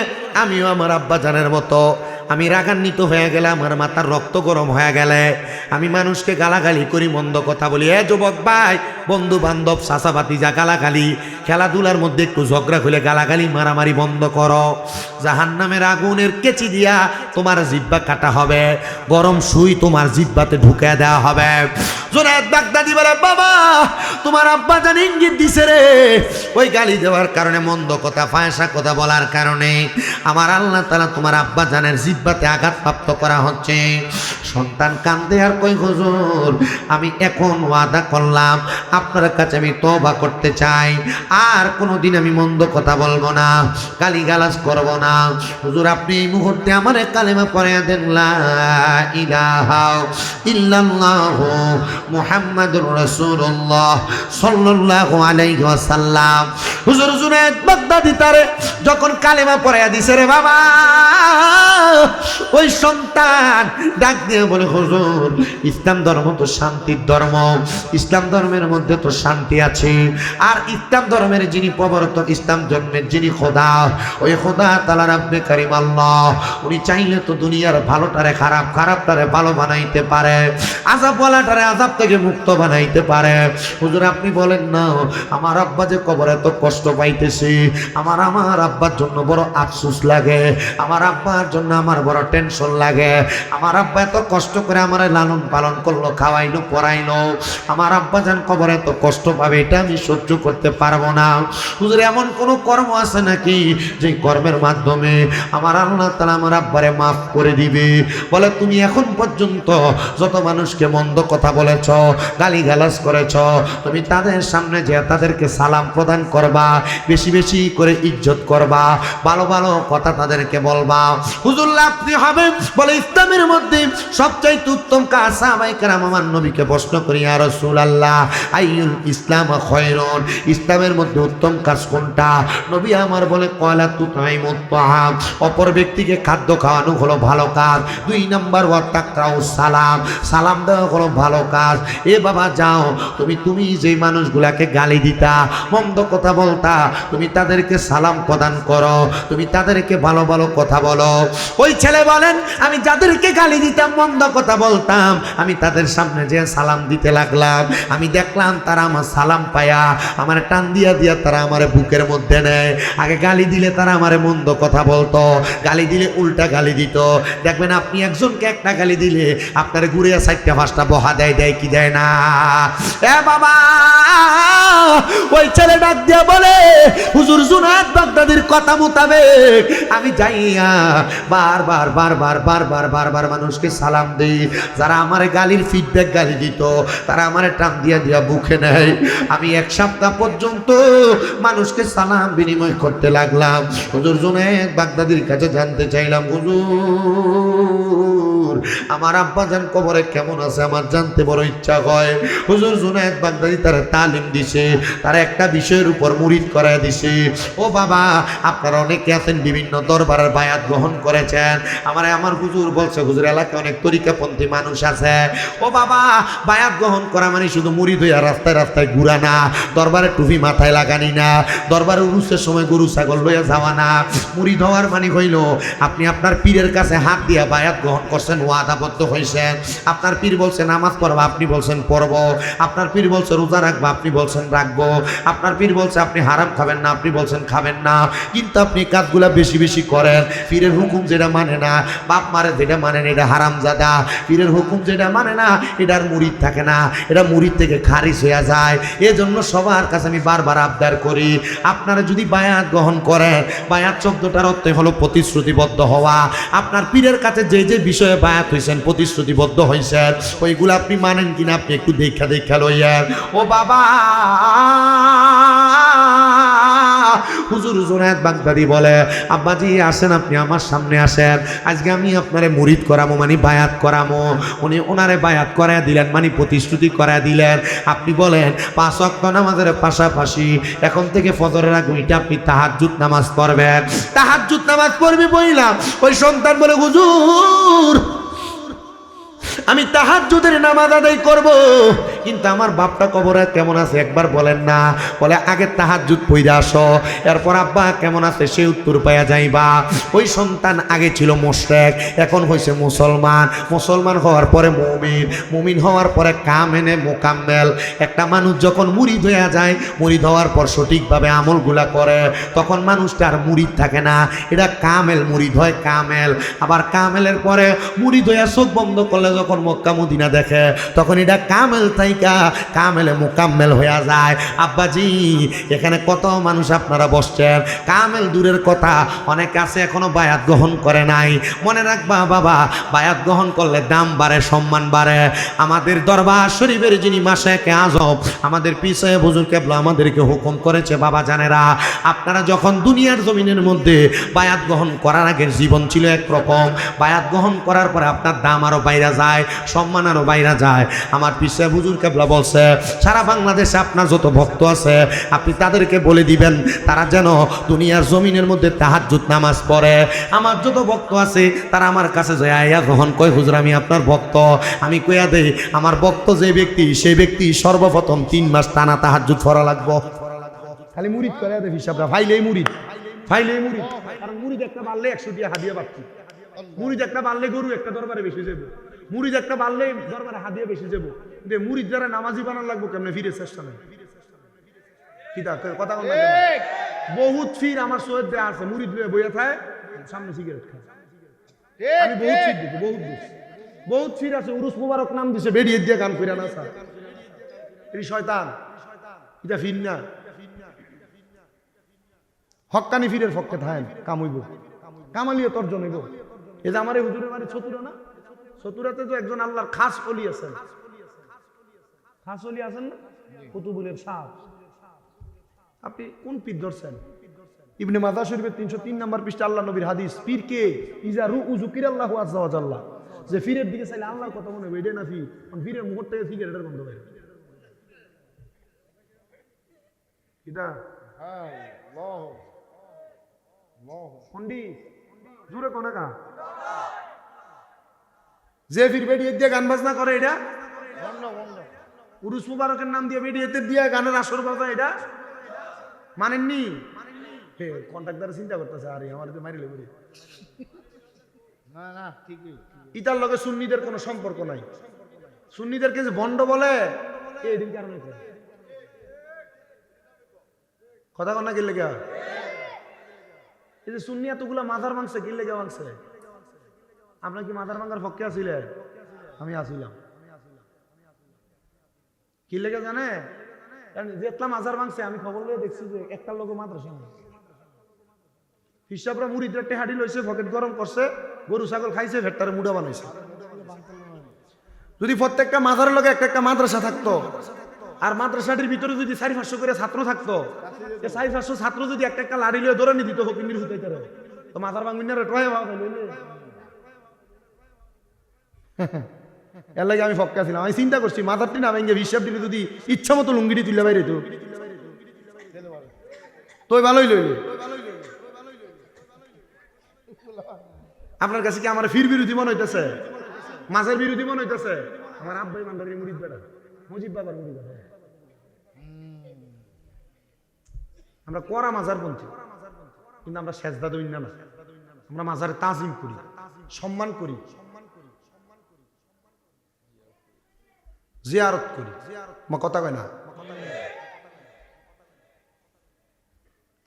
Speaker 2: আমিও আমার আব্বা জানের মতো আমি রাগান্বিত হয়ে গেলে আমার মাথার রক্ত গরম হয়ে গেলে আমি মানুষকে গালাগালি করি মন্দ কথা বলি এ যুবক ভাই বন্ধু বান্ধব চাচাবাতি যা গালাগালি খেলাধুলার মধ্যে একটু ঝগড়া খুলে গালাগালি মারামারি বন্ধ করো জাহান্নামের আগুনের কেচি দিয়া তোমার জিহ্বা কাটা হবে গরম সুই তোমার জিহ্বাতে ঢুকে দেওয়া হবে জুনায়েদ বাগদাদী বলে বাবা তোমার আব্বা জান ইঙ্গিত দিছে রে ওই গালি দেওয়ার কারণে মন্দ কথা ফায়সা কথা বলার কারণে আমার আল্লাহ তাআলা তোমার আব্বা জানের জিহ্বাতে আঘাতপ্রাপ্ত করা হচ্ছে সন্তান কান্দে আর কই হুজুর আমি এখন ওয়াদা করলাম আপনার কাছে আমি তওবা করতে চাই আর কোনোদিন আমি মন্দ কথা বলবো না গালিগালাজ করব না হুজুর আপনি এই মুহূর্তে আমার কালেমা পড়ে দেন লা ইলাহা ইল্লাল্লাহ মুহাম্মাদুর রাসূলুল্লাহ সাল্লাল্লাহু আলাইহি ওয়াসাল্লাম হুজুর জুনায়েদ বাগদাদী তারে যখন কালেমা পড়ে দিছে রে বাবা ওই সন্তান ডাক দিয়ে
Speaker 1: দিয়ে বলে, হুজুর ইসলাম ধর্ম তো শান্তির ধর্ম, ইসলাম ধর্মের মধ্যে তো শান্তি আছে। আর ইসলাম ধর্মের যিনি প্রবর্তক, ইসলাম ধর্মের যিনি খোদা, ওই খোদা তাআলা রাব্বে কারীম আল্লাহ, উনি চাইলে তো দুনিয়ার ভালোটারে খারাপ, খারাপটারে ভালো বানাইতে পারে, আযাব ওয়ালাটারে আযাব থেকে মুক্ত বানাইতে পারে। হুজুর আপনি বলেন না, আমার আব্বা যে কবরে এত কষ্ট পাইতেছে, আমার আব্বার জন্য বড় আফসোস লাগে, আমার আব্বার জন্য আমার বড় টেনশন লাগে। আমার আব্বা এত কষ্ট করে আমার লালন পালন করলো, খাওয়াইলো, পড়াইলো, আমার আব্বা যান কবরে এত কষ্ট পাবে, এটা আমি সহ্য করতে পারবো না। হুজুর এমন কোন কর্ম আছে নাকি যে কর্মের মাধ্যমে আমার আল্লাহ তাআলা আমার আব্বারে মাফ করে দিবে? বলে, তুমি এখন পর্যন্ত যত মানুষকে মন্দ কথা বলেছ, গালিগালাজ করেছ, তুমি তাদের সামনে যে তাদেরকে সালাম প্রদান করবা, বেশি বেশি করে ইজ্জত করবা, ভালো ভালো কথা তাদেরকে বলবা। হুজুর আপনি হবে? বলে, ইসলামের মধ্যে সবচাইতে উত্তম কাজ। সাহাবায়ে কেরাম আমার নবীকে প্রশ্ন করি, ইয়া রাসূলুল্লাহ আইয়ুল ইসলাম খায়রুন, ইসলামের মধ্যে উত্তম কাজ কোনটা? নবী আমার বলে, ক্বালা তুতাইমুত তাআম, অপর ব্যক্তিকে খাদ্য খাওয়ানো হলো ভালো কাজ। 2 নাম্বার ওয়া তাকরাউস সালাম, সালাম দেওয়া হলো ভালো কাজ। এ বাবা যাও, তুমি যেই মানুষগুলাকে গালি দিতা, মন্দ কথা বলতা, তুমি তাদেরকে সালাম প্রদান করো, তুমি তাদেরকে ভালো ভালো কথা বলো। ওই ছেলে বলেন, আমি যাদেরকে গালি দিতাম, মন্দ কথা বলতাম, আমি তাদের সামনে যে সালাম দিতে লাগলাম, আমি দেখলাম তারা আমার সালাম পায়া আমার টান দিয়া দিয়া তারা আমার বুকের মধ্যে নেয়। আগে গালি দিলে তারা আমার মন্দ কথা বলতো, গালি দিলে উল্টা গালি দিত। দেখবেন আপনি একজনকে একটা গালি দিলে আপনার ঘুরে 4টা-5টা বহা দেয় কি দেয় না? এ বাবা, ওই ছেলে ডাক দিয়া বলে, হুজুর জুনায়েদ বাগদাদির কথা মোতাবেক আমি যাইয়া বারবার মানুষকে সালাম দিই। যারা আমার গালির ফিডব্যাক গালি দিত, তারা আমার টান দিয়া দিয়া বুকে নেয়। আমি 1 সপ্তাহ পর্যন্ত মানুষকে সালাম বিনিময় করতে লাগলাম। হুজুর জুনায়েদ বাগদাদির কাছে জানতে চাইলাম, হুজুর আমার আব্বা জান কবরে কেমন আছে, আমার জানতে বড় ইচ্ছা হয়। হুজুর জুনায়েদ বাগদাদি তারা তালিম দিছে, তারা একটা বিষয়ের উপর মুরিদ করায় দিছে। ও বাবা, আপনারা অনেকে আছেন বিভিন্ন দরবারের বায়াত গ্রহণ করেছেন। আমার হুজুর বলছে, হুজুর এলাকায় অনেক তরিকাপন্থী মানুষ আছে। ও বাবা, বায়াত গ্রহণ করা মানে শুধু মুরিদ হইয়া রাস্তায় রাস্তায় ঘুরা না, দরবারে টুপি মাথায় লাগানি না, দরবারে উরুসের সময় গরু ছাগল লইয়া যাওয়া না। মুরিদ হওয়ার মানে হইল আপনি আপনার পীরের কাছে হাত দিয়া বায়াত গ্রহণ করছেন, ওয়াদাবদ্ধ হয়েছেন। আপনার পীর বলছে নামাজ পড়বা, আপনি বলছেন পড়ব। আপনার পীর বলছে রোজা রাখবা, আপনি বলছেন রাখবো। আপনার পীর বলছে আপনি হারাম খাবেন না, আপনি বলছেন খাবেন না। কিন্তু আপনি কাজগুলা বেশি বেশি করেন। পীরের হুকুম যেটা মানে না, বাপ মারে যেটা মানে না, এটা হারামজাদা। পীরের হুকুম যেটা মানে না, এটার মুরিদ থাকে না, এটা মুরিদ থেকে খারিজ হয়ে যায়। এজন্য সবার কাছে আমি বারবার আবদার করি, আপনারা যদি বায়াত গ্রহণ করেন, বায়াত শব্দটার অর্থ হলো প্রতিশ্রুতিবদ্ধ হওয়া। আপনার পীরের কাছে যে যে বিষয়ে বায়াত হয়েছেন, প্রতিশ্রুতিবদ্ধ হয়েছেন, ওইগুলো আপনি মানেন কিনা আপনি একটু দেখা লইয়েন। ও বাবা, হুজুর জুনায়েদ বাগদাদি বলে, আব্বাজি আসেন, আপনি আমার সামনে আসেন, আজকে আমি আপনারে মুরিদ করামো, মানে বায়াত করামো। উনি ওনারে বায়াত করায় দিলেন, মানে প্রতিশ্রুতি করায় দিলেন। আপনি বলেন 5 ওয়াক্ত নামাজের পাশাপাশি এখন থেকে ফজরের আগে আপনি তাহাজ্জুদ নামাজ পড়বেন। তাহাজ্জুদ নামাজ পড়বি বললাম, ওই সন্তান বলে, হুজুর আমি তাহাজ্জুদের নামাজ আদায় করব, কিন্তু আমার বাপটা কবরে কেমন আছে একবার বলেন না। বলে, আগে তাহাজ্জুদ পড়ে আসো, এরপর আব্বা কেমন আছে সেই উত্তর পাইয়া যাইবা। ওই সন্তান আগে ছিল মুশরিক, এখন হয়েছে মুসলমান। মুসলমান হওয়ার পরে মুমিন, মুমিন হওয়ার পরে কামেনে মোকাম্মেল। একটা মানুষ যখন মুরিদ হয়ে যায়, মুরিদ হওয়ার পর সঠিকভাবে আমলগুলা করে, তখন মানুষটা আর মুরিদ থাকে না, এটা কামেল মুরিদ হয়, কামেল। আবার কামেলের পরে মুরিদ হইয়া চোখ বন্ধ করলে যখন মক্কা মদিনা দেখে, তখন এটা কামেল থাইকা কামেলে মোকাম্মেল হয়ে যায়। আব্বাজি এখানে কত মানুষ আপনারা বসছেন, কামেল দূরের কথা, অনেক আছে এখনো বায়াত গ্রহণ করে নাই। মনে রাখবা বাবা, বায়াত গ্রহণ করলে দাম বাড়ে, সম্মান বাড়ে। আমাদের দরবার শরীফের যিনি মাশায়েখে আযম, আমাদের পীর সাহেব হুজুর কেবলা আমাদেরকে হুকুম করেছে, বাবা জানেরা, আপনারা যখন দুনিয়ার জমিনের মধ্যে বায়াত গ্রহণ করার আগের জীবন ছিল একরকম, বায়াত গ্রহণ করার পরে আপনার দাম আরো বাইরা যায়, সম্মান আরো বাইরা যায়। আমার পীর সাহেব হুজুর কেবলা বলছে সারা বাংলাদেশে আপনার যত ভক্ত আছে আপনি তাদেরকে বলে দিবেন তারা যেন দুনিয়ার জমিনের মধ্যে তাহাজ্জুদ নামাজ পড়ে। আমার যত ভক্ত আছে তারা আমার কাছে যায় আয়া যখন কয় হুজুর আমি আপনার ভক্ত, আমি কইয়া দেই আমার ভক্ত যে ব্যক্তি সেই ব্যক্তি সর্বপ্রথম 3 মাস টানা তাহাজ্জুদ পড়া লাগবো।
Speaker 2: খালি মুরিদ করে দেয় হিসাবটা, ফাইলেই মুরিদ, ফাইলেই মুরিদ। কারণ মুরিদ একটা বাড়লে 100 টাকা হাদিয়া পাচ্ছি, মুরিদ একটা বাড়লে গরু একটা দরবারে বেশি যাবো, মুরিদ একটা বাড়লে দরবারে হাদিয়া বেশি যাবো। কিন্তু মুরিদ যারা নামাজি বানান লাগবো কেমনে, ফিরে চেষ্টা নেই কথা বল। বহুত ফির আমার সৈয়দ দেয়া আছে, মুরিদ লয়ে বইয়া থাকে সামনে সিগারেট খায়। আমি বহুত ফির দেখি, বহুত ফির আছে উরুস মুবারক নাম দিছে বেরিয়ে দিয়ে গান কইরা না স্যার, এই শয়তান এটা ফির না। হক্কানি ফিরের পক্ষে থাকেন, কাম হইব, কামালিও তর্জন হইব। এই যে আমার এই হুজুরের বাড়ি ছতুরা না, ছতুরাতে তো একজন আল্লাহর খাস অলি আছেন, খাস অলি আছেন না, কুতুবুলের সাহেব। আপনি কোন পীর ধরছেন? ইবনে মাজাহ শরীফের 303 নম্বর পৃষ্ঠা আল্লাহ নবীর হাদিস, পীর কে? ইজা রুউ যুকিরাল্লাহু আযজা ওয়া জাল্লা, যে পীরের দিকে চাইলে আল্লাহর কথা মনে হবে, এটা না পীর। কারণ পীরের মুখ থেকে সিগারেটের গন্ধ বের। কিটা আল্লাহ পণ্ডিত জোরে কোন কা যে ফির বেডিয়ে দিয়ে গান বাজনা করে, এটা উরুস মুবারকের নাম দিয়ে বেডিয়েতে দিয়ে গানের আসর বাজা, এটা মানেননি? হে কন্ট্রাক্টর চিন্তা করতেছে আরে আমার মারি লেবরি না না ঠিকই, ইতার লগে সুন্নিদের কোনো সম্পর্ক নাই। সুন্নিদেরকে যে ভণ্ড বলে এদিন কারণে কথা কন্যা কি লেগে, এই যে সুন্নি এতগুলা মাথার ভাঙছে কি লেগে ভাঙছে? আপনার কি মাথার ভাঙার পক্ষে আছিলেন? আমি আসিলাম। কি লেগে জানে? যেতলা মাজার ভাঙছে আমি খবর লয়ে দেখছি যে একটা লোক মাদ্রাসা নাই, হিসাবরা মুড়িদের টেহাডি লইছে, পকেট গরম করছে, গরু ছাগল খাইছে, ভেট্টারে মুড়া বানাইছে। যদি প্রত্যেকটা মাজারের লগে একটা একটা মাদ্রাসা থাকতো, আর মাদ্রাসাটির ভিতরে যদি 400-500 করে ছাত্র থাকতো, 400-500 ছাত্র যদি একটা একটা লাড়ি লিয়ে ধরে নি দিত ফকির হুতাইতে, তো মাথার ভাঙবি না রে টয় ভাবে এর লাগে আমি ফক্কা ছিলাম। আমি চিন্তা করছি মাথারটি না ভেঙে হিসাব দিলে যদি ইচ্ছা মতো লুঙ্গিটি তুলে বাইরে তো তুই ভালোই লইল। আপনার কাছে কি আমার ফির বিরোধী মনে হইতেছে, মাছের বিরোধী মনে হইতেছে? আমার আব্বাই মান্ডারি মুরিদ বেড়া, মুজিব বাবার মুরিদ বেড়া। আমরা করা মাজার পন্থী, কিন্তু আমরা সেজদা দই না, আমরা মাজারে তাজিম করি, সম্মান করি, জিয়ারত করি। কথা কয় না?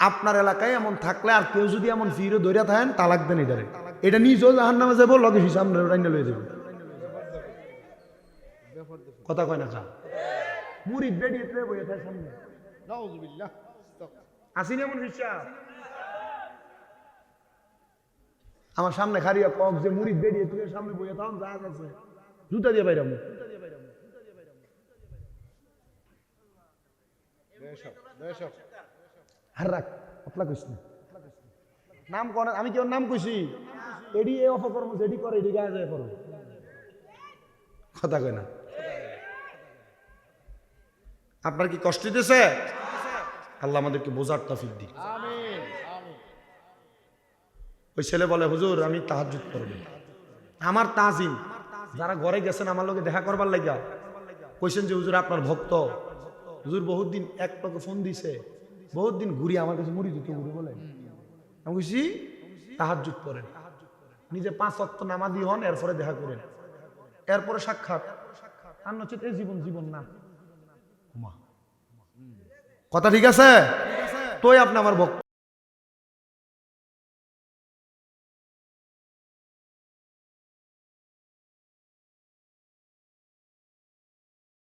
Speaker 2: আপনার এলাকায় এমন থাকলে আর কেউ যদি এমন ফিরে ধরে থাকেন তালাক দেন, এটা নিজেও জাহান্নামে যাবো, লগে হিসাব রাইনা লয়ে যাবো। কথা কয় না? মুরিদ বেরিয়ে বইয়ে থাকে সামনে, আসিনি এমন হিসাব আমার সামনে খারিয়া কক যে মুরিদ বেরিয়ে তুই সামনে বইয়ে থাম, যা আছে জুতা দিয়ে বাইরাম আর রাখ আপলা কইস না নাম কোন, আমি কেউ নাম কইছি? এডি এ অপকর্ম যেডি করে এডি গায়ে যায় করো, কথা কয় না? আপনার কি কষ্ট দিতেছে? আল্লাহ আমাদেরকে বোঝার তৌফিক দিক। ওই ছেলে বলে হুজুর আমি তাহাজ্জুদ করব, আমার তাজিম যারা ঘরে গেছেন আমার লগে দেখা করবার লাগিয়া কইছেন যে হুজুর আপনার ভক্ত, হুজুর বহুত দিন এক লোকে ফোন দিছে, বহুত দিন ঘুরি আমার কাছে মুড়ি দিতে ঘুরি বলে। আমি কইছি তাহাজ্জুদ করেন, নিজে 5 ওয়াক্ত নামাজি হন, এরপরে দেখা করেন, এরপরে সাক্ষাৎ, আর নচেত এই জীবন জীবন না। কথা ঠিক আছে? তোই আপনি আমার ভক্ত।